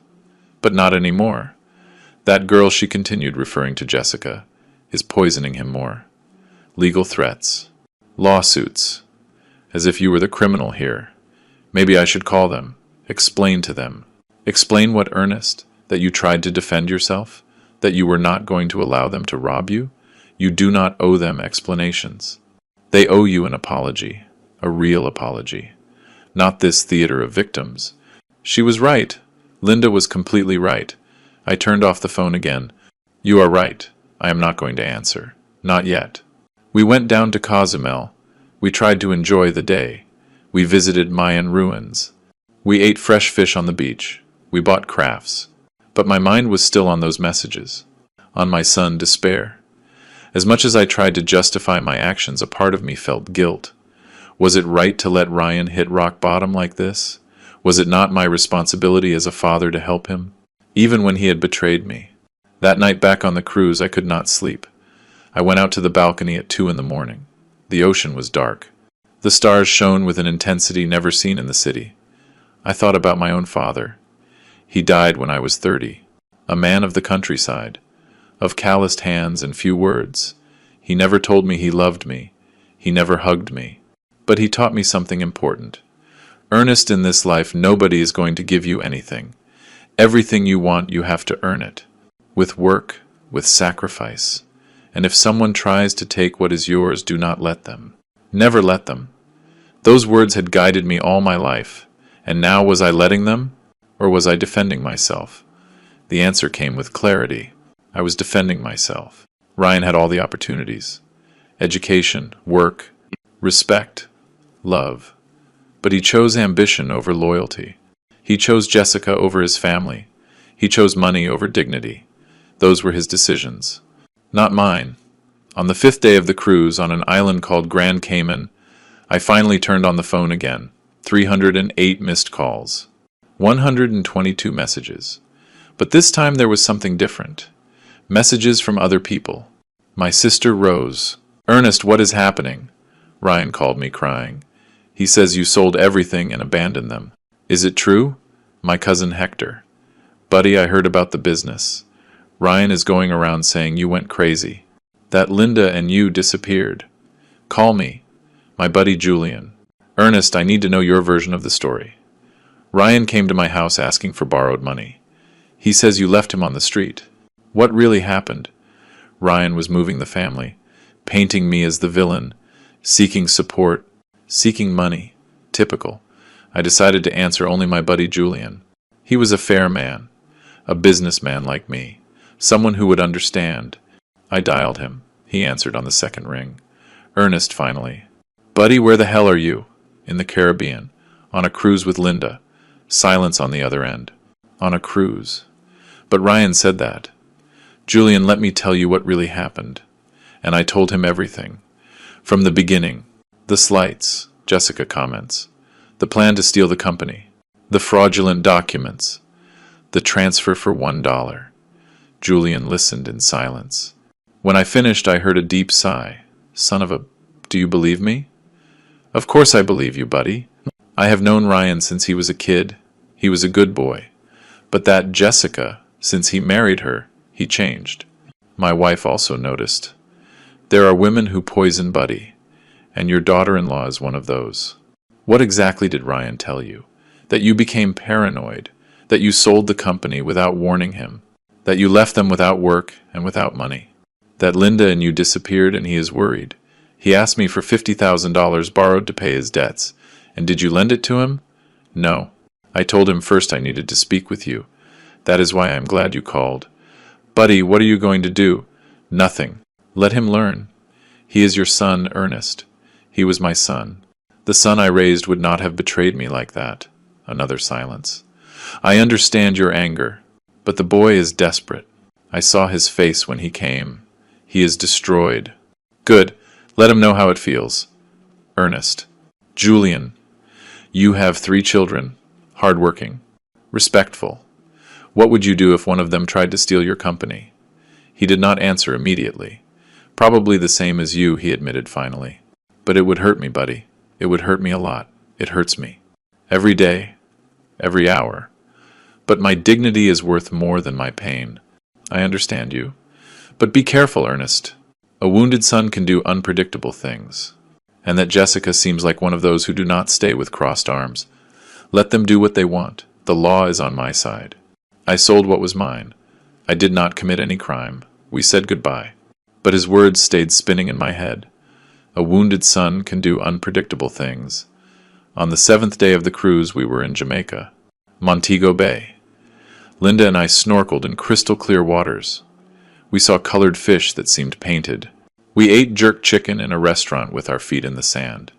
But not anymore. That girl, she continued, referring to Jessica, is poisoning him more. Legal threats. Lawsuits. As if you were the criminal here. Maybe I should call them. Explain to them. Explain what, Ernest? That you tried to defend yourself? That you were not going to allow them to rob you? You do not owe them explanations. They owe you an apology. A real apology. Not this theater of victims. She was right. Linda was completely right. I turned off the phone again. You are right. I am not going to answer. Not yet. We went down to Cozumel. We tried to enjoy the day. We visited Mayan ruins. We ate fresh fish on the beach. We bought crafts. But my mind was still on those messages. On my son, despair. As much as I tried to justify my actions, a part of me felt guilt. Was it right to let Ryan hit rock bottom like this? Was it not my responsibility as a father to help him? Even when he had betrayed me. That night back on the cruise, I could not sleep. I went out to the balcony at 2 a.m. The ocean was dark. The stars shone with an intensity never seen in the city. I thought about my own father. He died when I was 30. A man of the countryside. Of calloused hands and few words. He never told me he loved me. He never hugged me. But he taught me something important. Ernest, in this life, nobody is going to give you anything. Everything you want, you have to earn it. With work, with sacrifice. And if someone tries to take what is yours, do not let them. Never let them. Those words had guided me all my life. And now was I letting them? Or was I defending myself? The answer came with clarity. I was defending myself. Ryan had all the opportunities. Education, work, respect, love. But he chose ambition over loyalty. He chose Jessica over his family. He chose money over dignity. Those were his decisions. Not mine. On the 5th day of the cruise, on an island called Grand Cayman, I finally turned on the phone again. 308 missed calls. 122 messages. But this time there was something different. Messages from other people. My sister Rose. Ernest, what is happening? Ryan called me crying. He says you sold everything and abandoned them. Is it true? My cousin Hector. Buddy, I heard about the business. Ryan is going around saying you went crazy. That Linda and you disappeared. Call me. My buddy Julian. Ernest, I need to know your version of the story. Ryan came to my house asking for borrowed money. He says you left him on the street. What really happened? Ryan was moving the family, painting me as the villain, seeking support, seeking money. Typical. I decided to answer only my buddy Julian. He was a fair man, a businessman like me, someone who would understand. I dialed him. He answered on the second ring. Ernest, finally. Buddy, where the hell are you? In the Caribbean, on a cruise with Linda. Silence on the other end. On a cruise. But Ryan said that. Julian, let me tell you what really happened. And I told him everything. From the beginning. The slights, Jessica comments. The plan to steal the company. The fraudulent documents. The transfer for $1. Julian listened in silence. When I finished, I heard a deep sigh. Son of a... Do you believe me? Of course I believe you, buddy. I have known Ryan since he was a kid. He was a good boy. But that Jessica, since he married her, he changed. My wife also noticed. There are women who poison Buddy, and your daughter-in-law is one of those. What exactly did Ryan tell you? That you became paranoid, that you sold the company without warning him, that you left them without work and without money, that Linda and you disappeared and he is worried. He asked me for $50,000 borrowed to pay his debts. And did you lend it to him? No. I told him first I needed to speak with you. That is why I am glad you called. Buddy, what are you going to do? Nothing. Let him learn. He is your son, Ernest. He was my son. The son I raised would not have betrayed me like that. Another silence. I understand your anger, but the boy is desperate. I saw his face when he came. He is destroyed. Good. Let him know how it feels. Ernest. Julian. You have 3 children. Hardworking. Respectful. What would you do if one of them tried to steal your company? He did not answer immediately. Probably the same as you, he admitted finally. But it would hurt me, buddy. It would hurt me a lot. It hurts me. Every day. Every hour. But my dignity is worth more than my pain. I understand you. But be careful, Ernest. A wounded son can do unpredictable things. And that Jessica seems like one of those who do not stay with crossed arms. Let them do what they want. The law is on my side. I sold what was mine. I did not commit any crime. We said goodbye. But his words stayed spinning in my head. A wounded son can do unpredictable things. On the 7th day of the cruise, we were in Jamaica, Montego Bay. Linda and I snorkeled in crystal clear waters. We saw colored fish that seemed painted. We ate jerk chicken in a restaurant with our feet in the sand.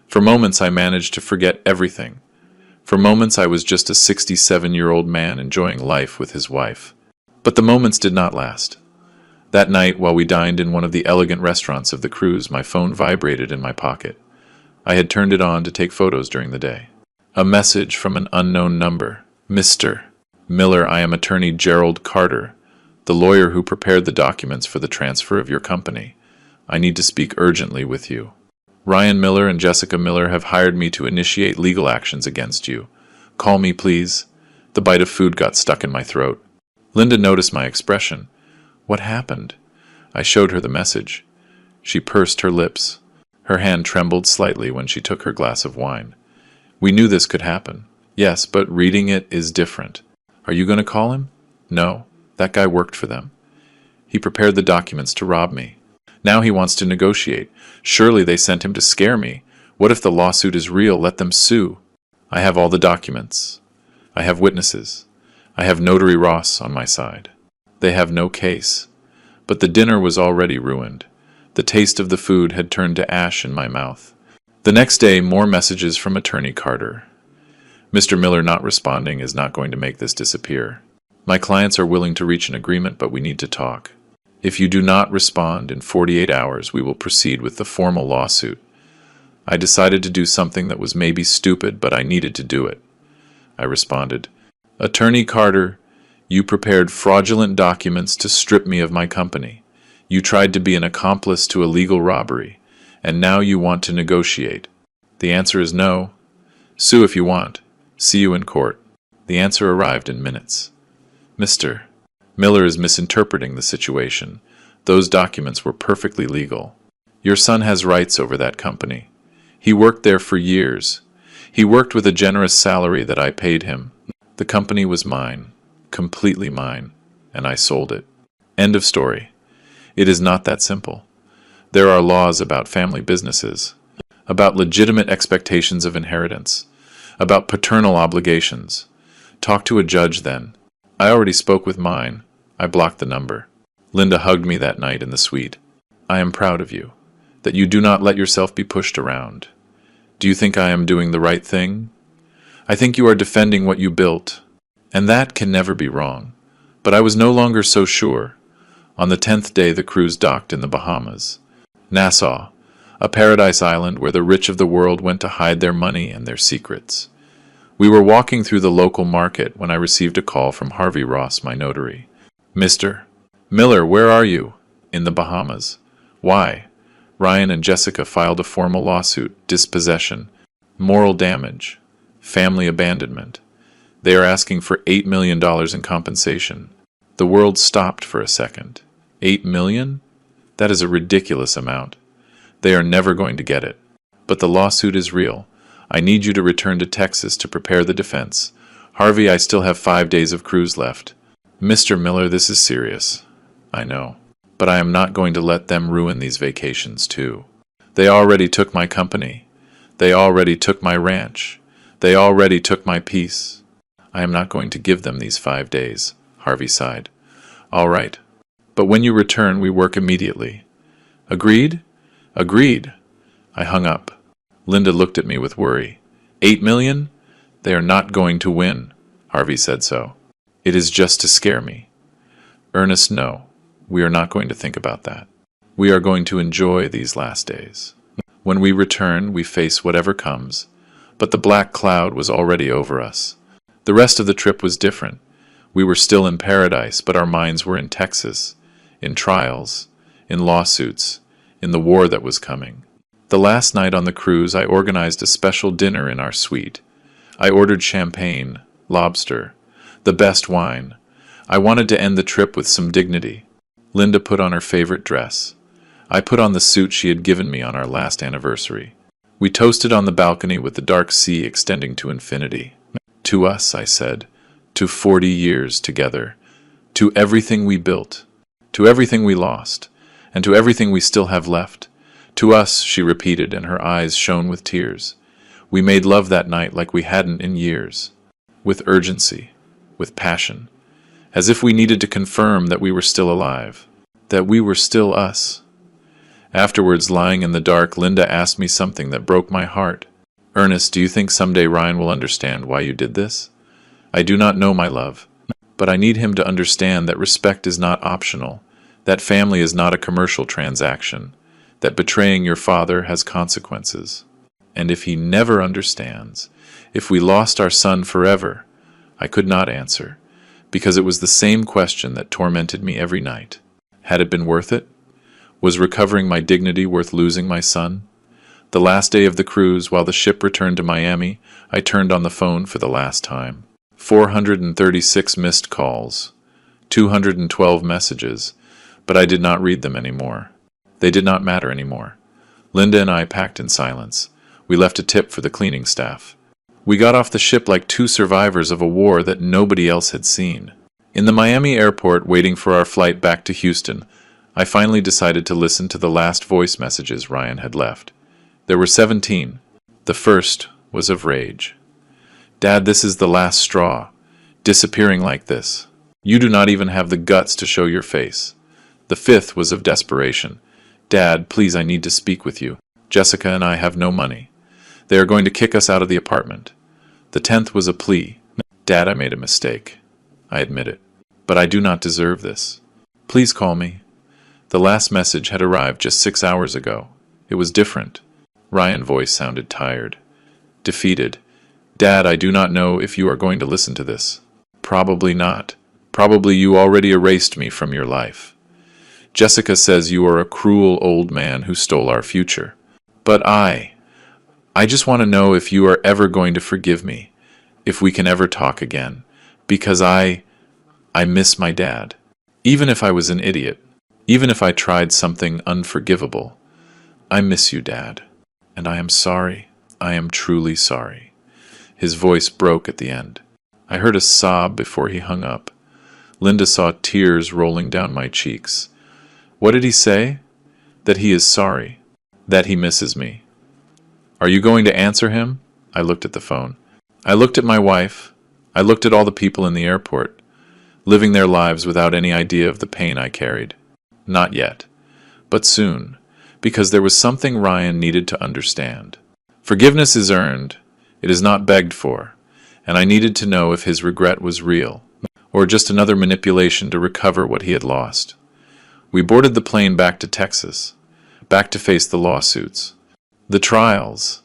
For moments I managed to forget everything. For moments I was just a 67-year-old man enjoying life with his wife. But the moments did not last. That night, while we dined in one of the elegant restaurants of the cruise, my phone vibrated in my pocket. I had turned it on to take photos during the day. A message from an unknown number. Mr. Miller, I am attorney Gerald Carter, the lawyer who prepared the documents for the transfer of your company. I need to speak urgently with you. Ryan Miller and Jessica Miller have hired me to initiate legal actions against you. Call me, please. The bite of food got stuck in my throat. Linda noticed my expression. What happened? I showed her the message. She pursed her lips. Her hand trembled slightly when she took her glass of wine. We knew this could happen. Yes, but reading it is different. Are you going to call him? No. That guy worked for them. He prepared the documents to rob me. Now he wants to negotiate. Surely they sent him to scare me. What if the lawsuit is real? Let them sue. I have all the documents. I have witnesses. I have Notary Ross on my side. They have no case. But the dinner was already ruined. The taste of the food had turned to ash in my mouth. The next day, more messages from Attorney Carter. Mr. Miller not responding is not going to make this disappear. My clients are willing to reach an agreement, but we need to talk. If you do not respond in 48 hours, we will proceed with the formal lawsuit. I decided to do something that was maybe stupid, but I needed to do it. I responded, Attorney Carter, you prepared fraudulent documents to strip me of my company. You tried to be an accomplice to a legal robbery, and now you want to negotiate. The answer is no. Sue if you want. See you in court. The answer arrived in minutes. Mr. Miller is misinterpreting the situation. Those documents were perfectly legal. Your son has rights over that company. He worked there for years. He worked with a generous salary that I paid him. The company was mine, completely mine, and I sold it. End of story. It is not that simple. There are laws about family businesses, about legitimate expectations of inheritance, about paternal obligations. Talk to a judge then. I already spoke with mine. I blocked the number. Linda hugged me that night in the suite. I am proud of you, that you do not let yourself be pushed around. Do you think I am doing the right thing? I think you are defending what you built, and that can never be wrong. But I was no longer so sure. On the 10th day the cruise docked in the Bahamas. Nassau, a paradise island where the rich of the world went to hide their money and their secrets. We were walking through the local market when I received a call from Harvey Ross, my notary. Mr. Miller, where are you? In the Bahamas. Why? Ryan and Jessica filed a formal lawsuit, dispossession, moral damage, family abandonment. They are asking for $8 million in compensation. The world stopped for a second. $8 million? That is a ridiculous amount. They are never going to get it. But the lawsuit is real. I need you to return to Texas to prepare the defense. Harvey, I still have 5 days of cruise left. Mr. Miller, this is serious. I know. But I am not going to let them ruin these vacations, too. They already took my company. They already took my ranch. They already took my peace. I am not going to give them these 5 days, Harvey sighed. All right. But when you return, we work immediately. Agreed? Agreed. I hung up. Linda looked at me with worry. 8 million? They are not going to win. Harvey said so. It is just to scare me. Ernest, no. We are not going to think about that. We are going to enjoy these last days. When we return, we face whatever comes. But the black cloud was already over us. The rest of the trip was different. We were still in paradise, but our minds were in Texas, in trials, in lawsuits, in the war that was coming. The last night on the cruise, I organized a special dinner in our suite. I ordered champagne, lobster, the best wine. I wanted to end the trip with some dignity. Linda put on her favorite dress. I put on the suit she had given me on our last anniversary. We toasted on the balcony with the dark sea extending to infinity. To us, I said, to 40 years together, to everything we built, to everything we lost, and to everything we still have left. To us, she repeated, and her eyes shone with tears. We made love that night like we hadn't in years, with urgency, with passion, as if we needed to confirm that we were still alive, that we were still us. Afterwards, lying in the dark, Linda asked me something that broke my heart. Ernest, do you think someday Ryan will understand why you did this? I do not know, my love, but I need him to understand that respect is not optional, that family is not a commercial transaction, that betraying your father has consequences. And if he never understands, if we lost our son forever, I could not answer, because it was the same question that tormented me every night. Had it been worth it? Was recovering my dignity worth losing my son? The last day of the cruise, while the ship returned to Miami, I turned on the phone for the last time. 436 missed calls, 212 messages, but I did not read them anymore. They did not matter anymore. Linda and I packed in silence. We left a tip for the cleaning staff. We got off the ship like two survivors of a war that nobody else had seen. In the Miami airport, waiting for our flight back to Houston, I finally decided to listen to the last voice messages Ryan had left. There were 17. The first was of rage. Dad, this is the last straw. Disappearing like this. You do not even have the guts to show your face. The fifth was of desperation. Dad, please, I need to speak with you. Jessica and I have no money. They are going to kick us out of the apartment. The 10th was a plea. Dad, I made a mistake. I admit it. But I do not deserve this. Please call me. The last message had arrived just 6 hours ago. It was different. Ryan's voice sounded tired. Defeated. Dad, I do not know if you are going to listen to this. Probably not. Probably you already erased me from your life. Jessica says you are a cruel old man who stole our future. But I just want to know if you are ever going to forgive me, if we can ever talk again, because I miss my dad. Even if I was an idiot, even if I tried something unforgivable, I miss you, Dad, and I am sorry. I am truly sorry. His voice broke at the end. I heard a sob before he hung up. Linda saw tears rolling down my cheeks. What did he say? That he is sorry. That he misses me. Are you going to answer him? I looked at the phone. I looked at my wife. I looked at all the people in the airport, living their lives without any idea of the pain I carried. Not yet, but soon, because there was something Ryan needed to understand. Forgiveness is earned, it is not begged for, and I needed to know if his regret was real, or just another manipulation to recover what he had lost. We boarded the plane back to Texas, back to face the lawsuits, the trials,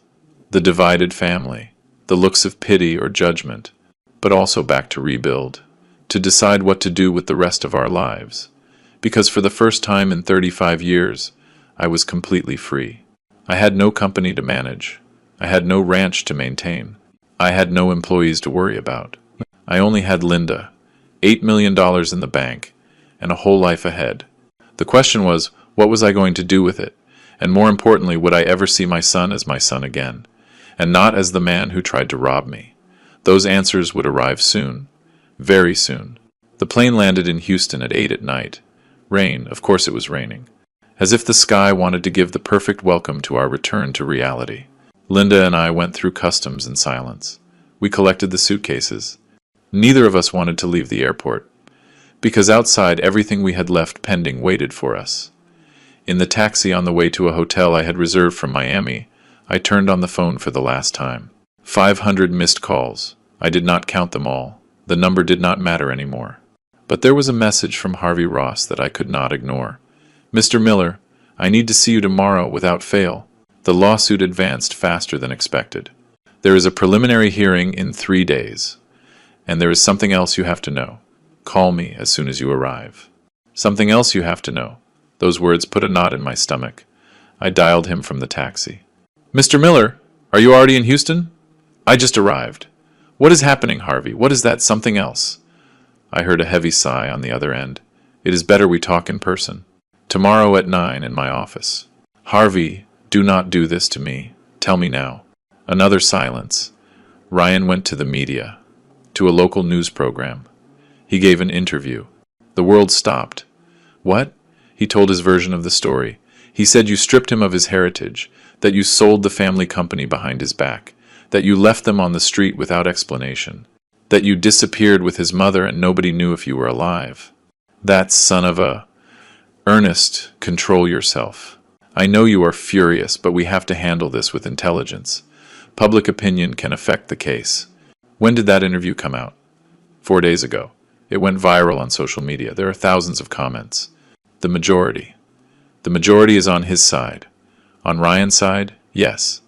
the divided family, the looks of pity or judgment, but also back to rebuild, to decide what to do with the rest of our lives. Because for the first time in 35 years, I was completely free. I had no company to manage. I had no ranch to maintain. I had no employees to worry about. I only had Linda, $8 million in the bank, and a whole life ahead. The question was, what was I going to do with it? And more importantly, would I ever see my son as my son again, and not as the man who tried to rob me? Those answers would arrive soon, very soon. The plane landed in Houston at 8 at night. Rain, of course it was raining, as if the sky wanted to give the perfect welcome to our return to reality. Linda and I went through customs in silence. We collected the suitcases. Neither of us wanted to leave the airport, because outside everything we had left pending waited for us. In the taxi on the way to a hotel I had reserved from Miami, I turned on the phone for the last time. 500 missed calls. I did not count them all. The number did not matter anymore. But there was a message from Harvey Ross that I could not ignore. Mr. Miller, I need to see you tomorrow without fail. The lawsuit advanced faster than expected. There is a preliminary hearing in 3 days. And there is something else you have to know. Call me as soon as you arrive. Something else you have to know. Those words put a knot in my stomach. I dialed him from the taxi. Mr. Miller, are you already in Houston? I just arrived. What is happening, Harvey? What is that something else? I heard a heavy sigh on the other end. It is better we talk in person. Tomorrow at 9 in my office. Harvey, do not do this to me. Tell me now. Another silence. Ryan went to the media, to a local news program. He gave an interview. The world stopped. What? He told his version of the story. He said you stripped him of his heritage, that you sold the family company behind his back, that you left them on the street without explanation, that you disappeared with his mother and nobody knew if you were alive. That son of a... Ernest, control yourself. I know you are furious, but we have to handle this with intelligence. Public opinion can affect the case. When did that interview come out? 4 days ago. It went viral on social media. There are thousands of comments. The majority. The majority is on his side. On Ryan's side, yes.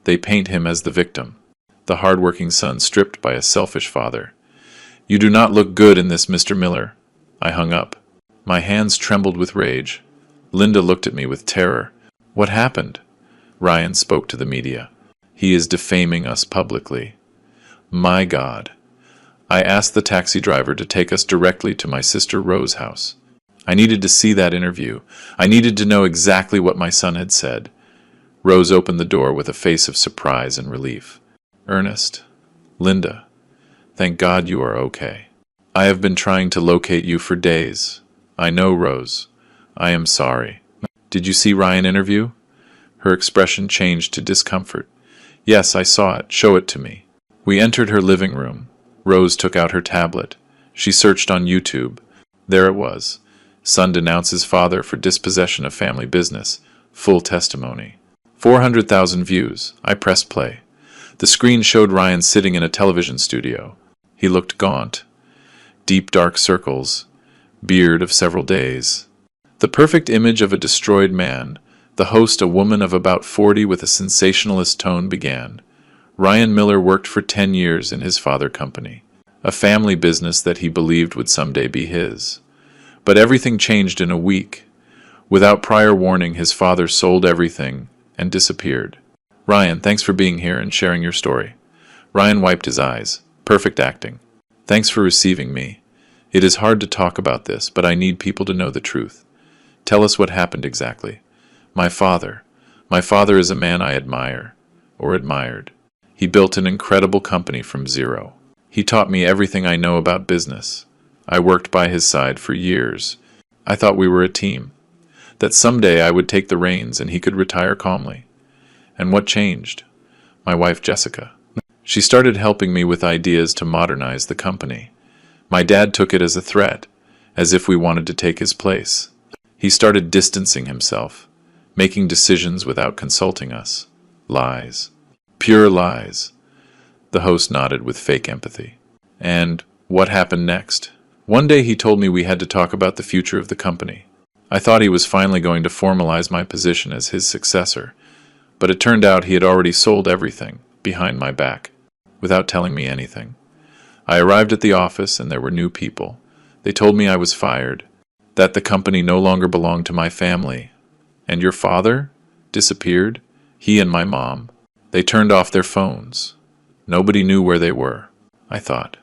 They paint him as the victim, the hard-working son stripped by a selfish father. You do not look good in this, Mr. Miller. I hung up. My hands trembled with rage. Linda looked at me with terror. What happened? Ryan spoke to the media. He is defaming us publicly. My God. I asked the taxi driver to take us directly to my sister Rose's house. I needed to see that interview. I needed to know exactly what my son had said. Rose opened the door with a face of surprise and relief. Ernest, Linda, thank God you are okay. I have been trying to locate you for days. I know, Rose. I am sorry. Did you see Ryan interview? Her expression changed to discomfort. Yes, I saw it. Show it to me. We entered her living room. Rose took out her tablet. She searched on YouTube. There it was. Son denounces father for dispossession of family business. Full testimony. 400,000 views. I pressed play. The screen showed Ryan sitting in a television studio. He looked gaunt. Deep dark circles. Beard of several days. The perfect image of a destroyed man. The host, a woman of about 40 with a sensationalist tone, began. Ryan Miller worked for 10 years in his father company, a family business that he believed would someday be his. But everything changed in a week. Without prior warning, his father sold everything and disappeared. Ryan, thanks for being here and sharing your story. Ryan wiped his eyes. Perfect acting. Thanks for receiving me. It is hard to talk about this, but I need people to know the truth. Tell us what happened exactly. My father is a man I admire, or admired. He built an incredible company from zero. He taught me everything I know about business. I worked by his side for years. I thought we were a team, that someday I would take the reins and he could retire calmly. And what changed? My wife Jessica. She started helping me with ideas to modernize the company. My dad took it as a threat, as if we wanted to take his place. He started distancing himself, making decisions without consulting us. Lies. Pure lies. The host nodded with fake empathy. And what happened next? One day he told me we had to talk about the future of the company. I thought he was finally going to formalize my position as his successor, but it turned out he had already sold everything, behind my back, without telling me anything. I arrived at the office and there were new people. They told me I was fired, that the company no longer belonged to my family. And your father? Disappeared? He and my mom. They turned off their phones. Nobody knew where they were. I thought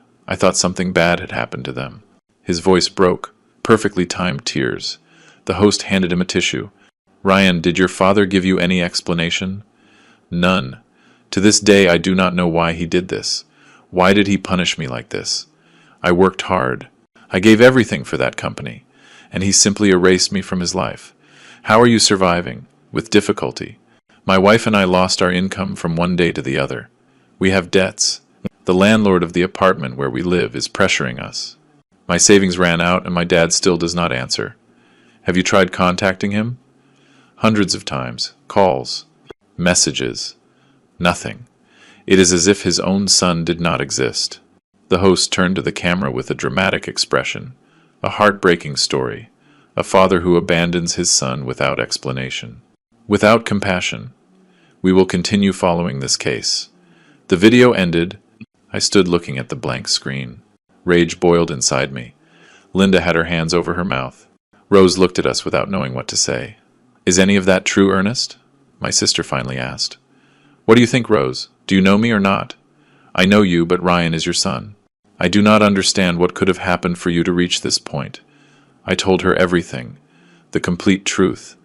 something bad had happened to them. His voice broke, perfectly timed tears. The host handed him a tissue. Ryan, did your father give you any explanation? None. To this day I do not know why he did this. Why did he punish me like this? I worked hard. I gave everything for that company, and he simply erased me from his life. How are you surviving? With difficulty. My wife and I lost our income from one day to the other. We have debts. The landlord of the apartment where we live is pressuring us. My savings ran out and my dad still does not answer. Have you tried contacting him? Hundreds of times. Calls. Messages. Nothing. It is as if his own son did not exist. The host turned to the camera with a dramatic expression. A heartbreaking story. A father who abandons his son without explanation. Without compassion. We will continue following this case. The video ended. I stood looking at the blank screen. Rage boiled inside me. Linda had her hands over her mouth. Rose looked at us without knowing what to say. Is any of that true, Ernest? My sister finally asked. What do you think, Rose? Do you know me or not? I know you, but Ryan is your son. I do not understand what could have happened for you to reach this point. I told her everything. The complete truth.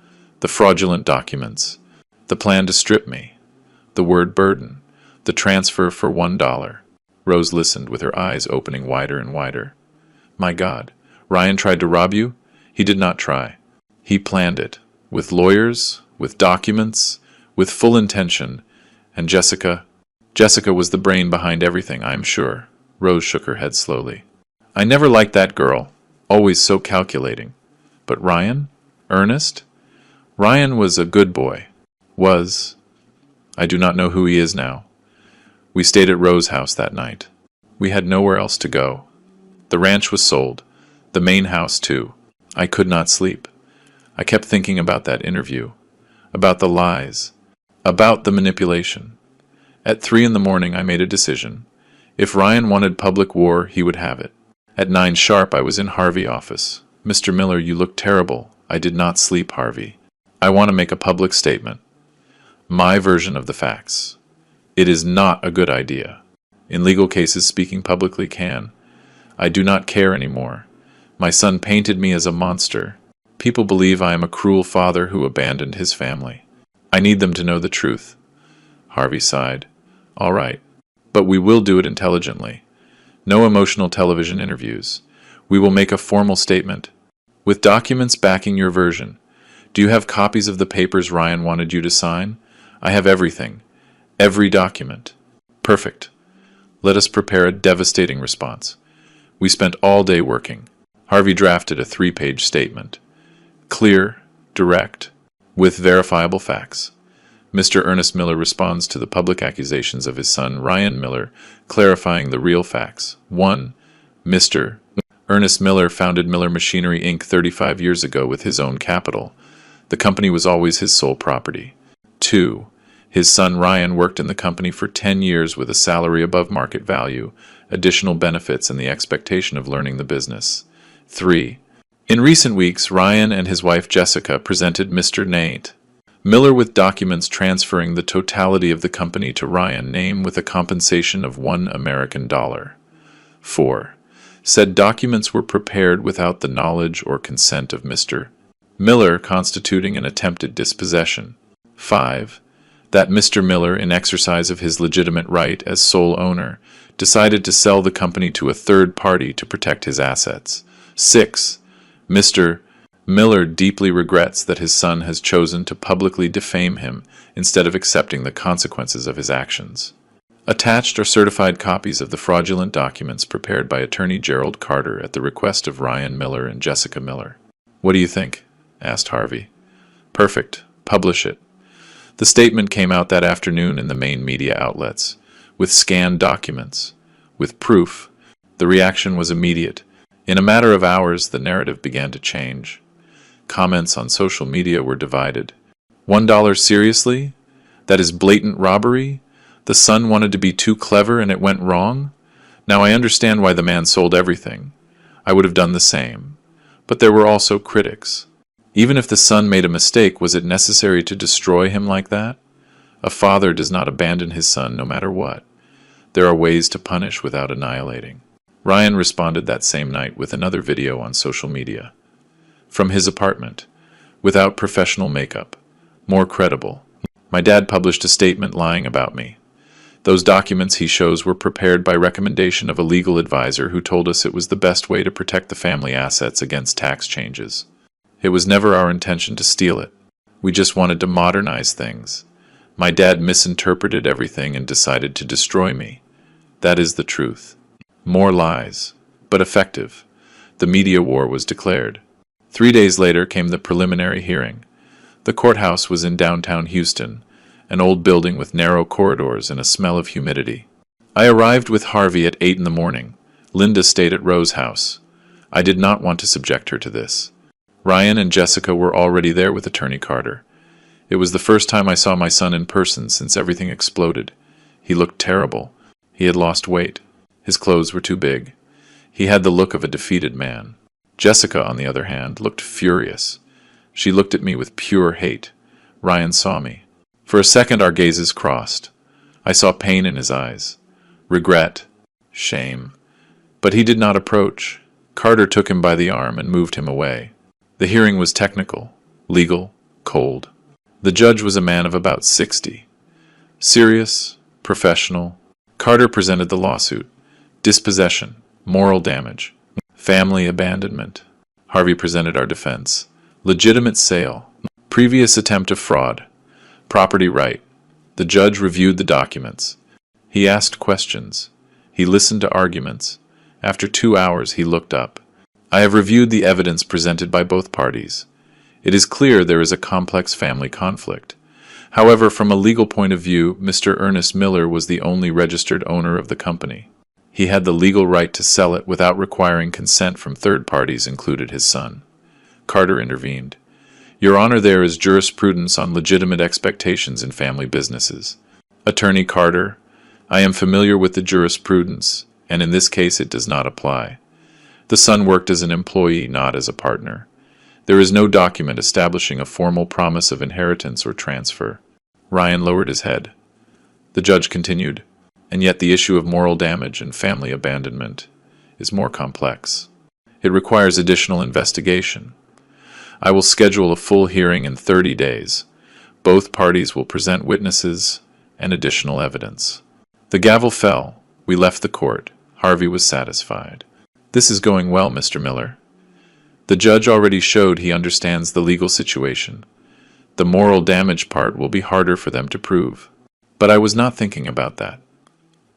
The fraudulent documents. The plan to strip me. The word burden. The transfer for $1. Rose listened with her eyes opening wider and wider. My God, Ryan tried to rob you? He did not try. He planned it. With lawyers, with documents, with full intention. And Jessica was the brain behind everything, I am sure. Rose shook her head slowly. I never liked that girl. Always so calculating. But Ryan? Ernest? Ryan was a good boy. Was. I do not know who he is now. We stayed at Rose's house that night. We had nowhere else to go. The ranch was sold. The main house, too. I could not sleep. I kept thinking about that interview. About the lies. About the manipulation. At 3 in the morning I made a decision. If Ryan wanted public war, he would have it. At 9 sharp I was in Harvey office. Mr. Miller, you look terrible. I did not sleep, Harvey. I want to make a public statement. My version of the facts. It is not a good idea. In legal cases, speaking publicly can. I do not care anymore. My son painted me as a monster. People believe I am a cruel father who abandoned his family. I need them to know the truth. Harvey sighed. All right. But we will do it intelligently. No emotional television interviews. We will make a formal statement. With documents backing your version. Do you have copies of the papers Ryan wanted you to sign? I have everything. Every document. Perfect. Let us prepare a devastating response. We spent all day working. Harvey drafted a 3-page statement. Clear, direct, with verifiable facts. Mr. Ernest Miller responds to the public accusations of his son Ryan Miller, clarifying the real facts. 1. Mr. Ernest Miller founded Miller Machinery, Inc. 35 years ago with his own capital. The company was always his sole property. 2. His son Ryan worked in the company for 10 years with a salary above market value, additional benefits, and the expectation of learning the business. 3. In recent weeks, Ryan and his wife Jessica presented Mr. Nate Miller with documents transferring the totality of the company to Ryan, name with a compensation of $1 American. 4. Said documents were prepared without the knowledge or consent of Mr. Miller, constituting an attempted dispossession. 5. That Mr. Miller, in exercise of his legitimate right as sole owner, decided to sell the company to a third party to protect his assets. 6. Mr. Miller deeply regrets that his son has chosen to publicly defame him instead of accepting the consequences of his actions. Attached are certified copies of the fraudulent documents prepared by attorney Gerald Carter at the request of Ryan Miller and Jessica Miller. What do you think? Asked Harvey. Perfect. Publish it. The statement came out that afternoon in the main media outlets, with scanned documents, with proof. The reaction was immediate. In a matter of hours, the narrative began to change. Comments on social media were divided. $1 seriously? That is blatant robbery? The son wanted to be too clever and it went wrong? Now I understand why the man sold everything. I would have done the same. But there were also critics. Even if the son made a mistake, was it necessary to destroy him like that? A father does not abandon his son no matter what. There are ways to punish without annihilating. Ryan responded that same night with another video on social media. From his apartment, without professional makeup, more credible. My dad published a statement lying about me. Those documents he shows were prepared by recommendation of a legal advisor who told us it was the best way to protect the family assets against tax changes. It was never our intention to steal it. We just wanted to modernize things. My dad misinterpreted everything and decided to destroy me. That is the truth. More lies, but effective. The media war was declared. 3 days later came the preliminary hearing. The courthouse was in downtown Houston, an old building with narrow corridors and a smell of humidity. I arrived with Harvey at 8 in the morning. Linda stayed at Rose's house. I did not want to subject her to this. Ryan and Jessica were already there with Attorney Carter. It was the first time I saw my son in person since everything exploded. He looked terrible. He had lost weight. His clothes were too big. He had the look of a defeated man. Jessica, on the other hand, looked furious. She looked at me with pure hate. Ryan saw me. For a second our gazes crossed. I saw pain in his eyes. Regret. Shame. But he did not approach. Carter took him by the arm and moved him away. The hearing was technical, legal, cold. The judge was a man of about 60. Serious, professional. Carter presented the lawsuit. Dispossession, moral damage, family abandonment. Harvey presented our defense. Legitimate sale, previous attempt of fraud, property right. The judge reviewed the documents. He asked questions. He listened to arguments. After 2 hours, he looked up. I have reviewed the evidence presented by both parties. It is clear there is a complex family conflict. However, from a legal point of view, Mr. Ernest Miller was the only registered owner of the company. He had the legal right to sell it without requiring consent from third parties, included his son. Carter intervened. Your Honor, there is jurisprudence on legitimate expectations in family businesses. Attorney Carter, I am familiar with the jurisprudence, and in this case it does not apply. The son worked as an employee, not as a partner. There is no document establishing a formal promise of inheritance or transfer. Ryan lowered his head. The judge continued, and yet the issue of moral damage and family abandonment is more complex. It requires additional investigation. I will schedule a full hearing in 30 days. Both parties will present witnesses and additional evidence. The gavel fell. We left the court. Harvey was satisfied. This is going well, Mr. Miller. The judge already showed he understands the legal situation. The moral damage part will be harder for them to prove. But I was not thinking about that.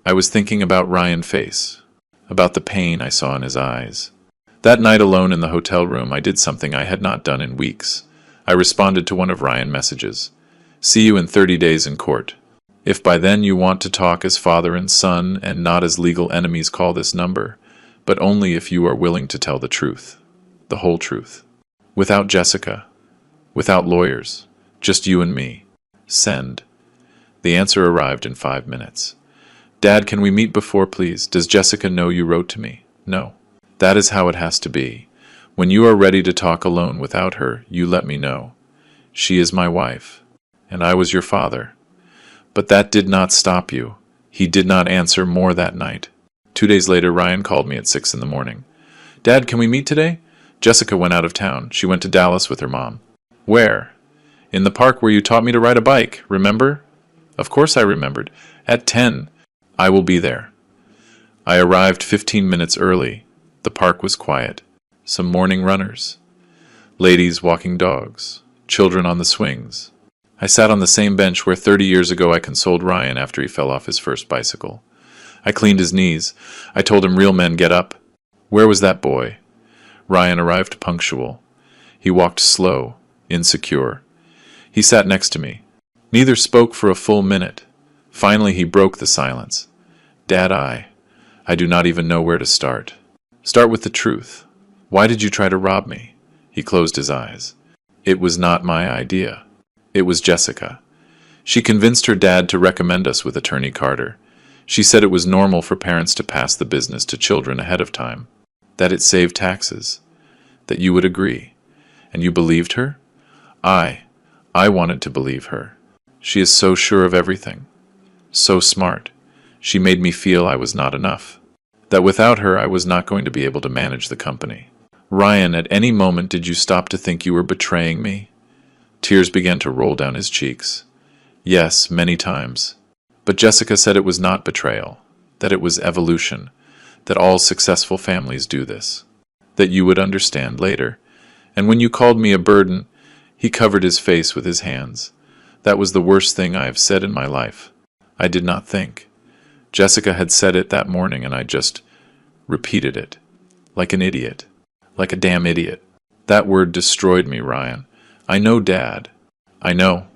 I was thinking about Ryan's face, about the pain I saw in his eyes. That night alone in the hotel room, I did something I had not done in weeks. I responded to one of Ryan's messages. See you in 30 days in court. If by then you want to talk as father and son and not as legal enemies, call this number, but only if you are willing to tell the truth. The whole truth. Without Jessica. Without lawyers. Just you and me. Send. The answer arrived in 5 minutes. Dad, can we meet before, please? Does Jessica know you wrote to me? No. That is how it has to be. When you are ready to talk alone without her, you let me know. She is my wife, and I was your father. But that did not stop you. He did not answer more that night. 2 days later, Ryan called me at 6 in the morning. Dad, can we meet today? Jessica went out of town. She went to Dallas with her mom. Where? In the park where you taught me to ride a bike, remember? Of course I remembered. At 10. I will be there. I arrived 15 minutes early. The park was quiet. Some morning runners. Ladies walking dogs. Children on the swings. I sat on the same bench where 30 years ago I consoled Ryan after he fell off his first bicycle. I cleaned his knees. I told him real men get up. Where was that boy? Ryan arrived punctual. He walked slow, insecure. He sat next to me. Neither spoke for a full minute. Finally he broke the silence. Dad, I do not even know where to start. Start with the truth. Why did you try to rob me? He closed his eyes. It was not my idea. It was Jessica. She convinced her dad to recommend us with Attorney Carter. She said it was normal for parents to pass the business to children ahead of time, that it saved taxes, that you would agree. And you believed her? I wanted to believe her. She is so sure of everything. So smart. She made me feel I was not enough. That without her I was not going to be able to manage the company. Ryan, at any moment did you stop to think you were betraying me? Tears began to roll down his cheeks. Yes, many times. But Jessica said it was not betrayal, that it was evolution, that all successful families do this, that you would understand later. And when you called me a burden, he covered his face with his hands. That was the worst thing I have said in my life. I did not think. Jessica had said it that morning and I just repeated it. Like an idiot. Like a damn idiot. That word destroyed me, Ryan. I know, Dad. I know.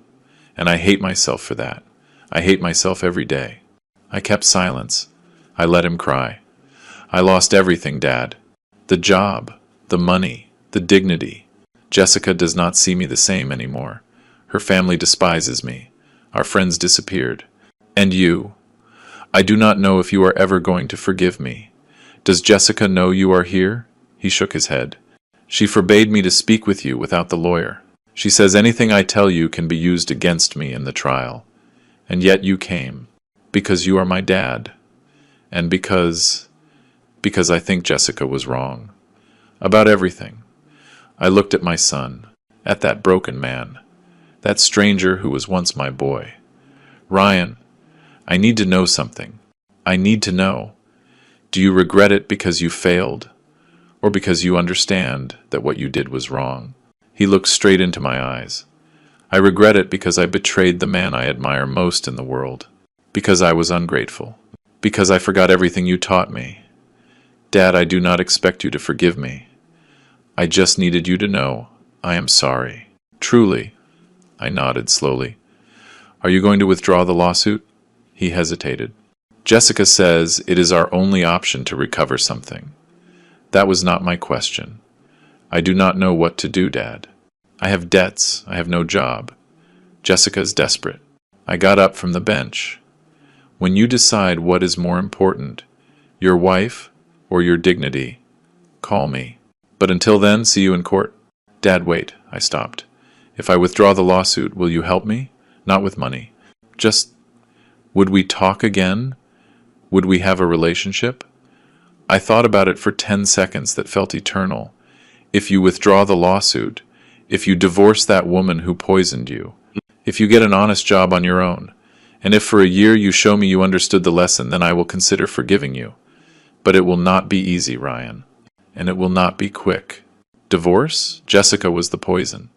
And I hate myself for that. I hate myself every day. I kept silence. I let him cry. I lost everything, Dad. The job, the money, the dignity. Jessica does not see me the same anymore. Her family despises me. Our friends disappeared. And you. I do not know if you are ever going to forgive me. Does Jessica know you are here? He shook his head. She forbade me to speak with you without the lawyer. She says anything I tell you can be used against me in the trial. And yet you came. Because you are my dad. And because I think Jessica was wrong. About everything. I looked at my son. At that broken man. That stranger who was once my boy. Ryan, I need to know something. I need to know. Do you regret it because you failed? Or because you understand that what you did was wrong? He looked straight into my eyes. I regret it because I betrayed the man I admire most in the world. Because I was ungrateful. Because I forgot everything you taught me. Dad, I do not expect you to forgive me. I just needed you to know I am sorry. Truly. I nodded slowly. Are you going to withdraw the lawsuit? He hesitated. Jessica says it is our only option to recover something. That was not my question. I do not know what to do, Dad. I have debts. I have no job. Jessica is desperate. I got up from the bench. When you decide what is more important, your wife or your dignity, call me. But until then, see you in court. Dad, wait. I stopped. If I withdraw the lawsuit, will you help me? Not with money. Just, would we talk again? Would we have a relationship? I thought about it for 10 seconds that felt eternal. If you withdraw the lawsuit, if you divorce that woman who poisoned you, if you get an honest job on your own, and if for a year you show me you understood the lesson, then I will consider forgiving you. But it will not be easy, Ryan. And it will not be quick. Divorce? Jessica was the poison.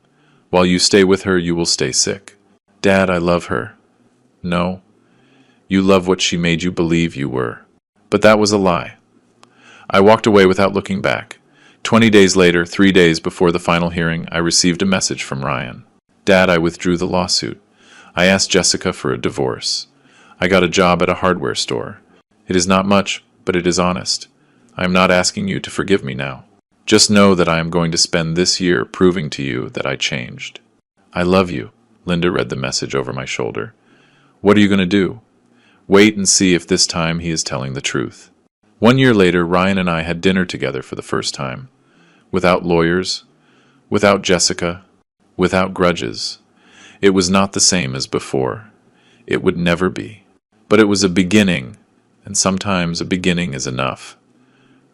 While you stay with her, you will stay sick. Dad, I love her. No. You love what she made you believe you were. But that was a lie. I walked away without looking back. 20 days later, 3 days before the final hearing, I received a message from Ryan. Dad, I withdrew the lawsuit. I asked Jessica for a divorce. I got a job at a hardware store. It is not much, but it is honest. I am not asking you to forgive me now. Just know that I am going to spend this year proving to you that I changed. I love you. Linda read the message over my shoulder. What are you going to do? Wait and see if this time he is telling the truth. 1 year later, Ryan and I had dinner together for the first time. Without lawyers, without Jessica, without grudges. It was not the same as before. It would never be. But it was a beginning, and sometimes a beginning is enough.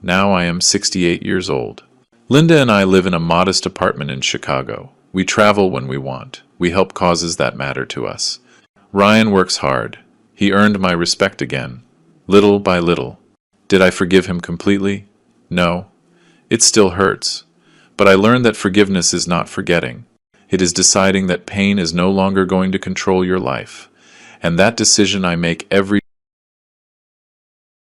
Now I am 68 years old. Linda and I live in a modest apartment in Chicago. We travel when we want. We help causes that matter to us. Ryan works hard. He earned my respect again, little by little. Did I forgive him completely? No. It still hurts. But I learned that forgiveness is not forgetting. It is deciding that pain is no longer going to control your life. And that decision I make every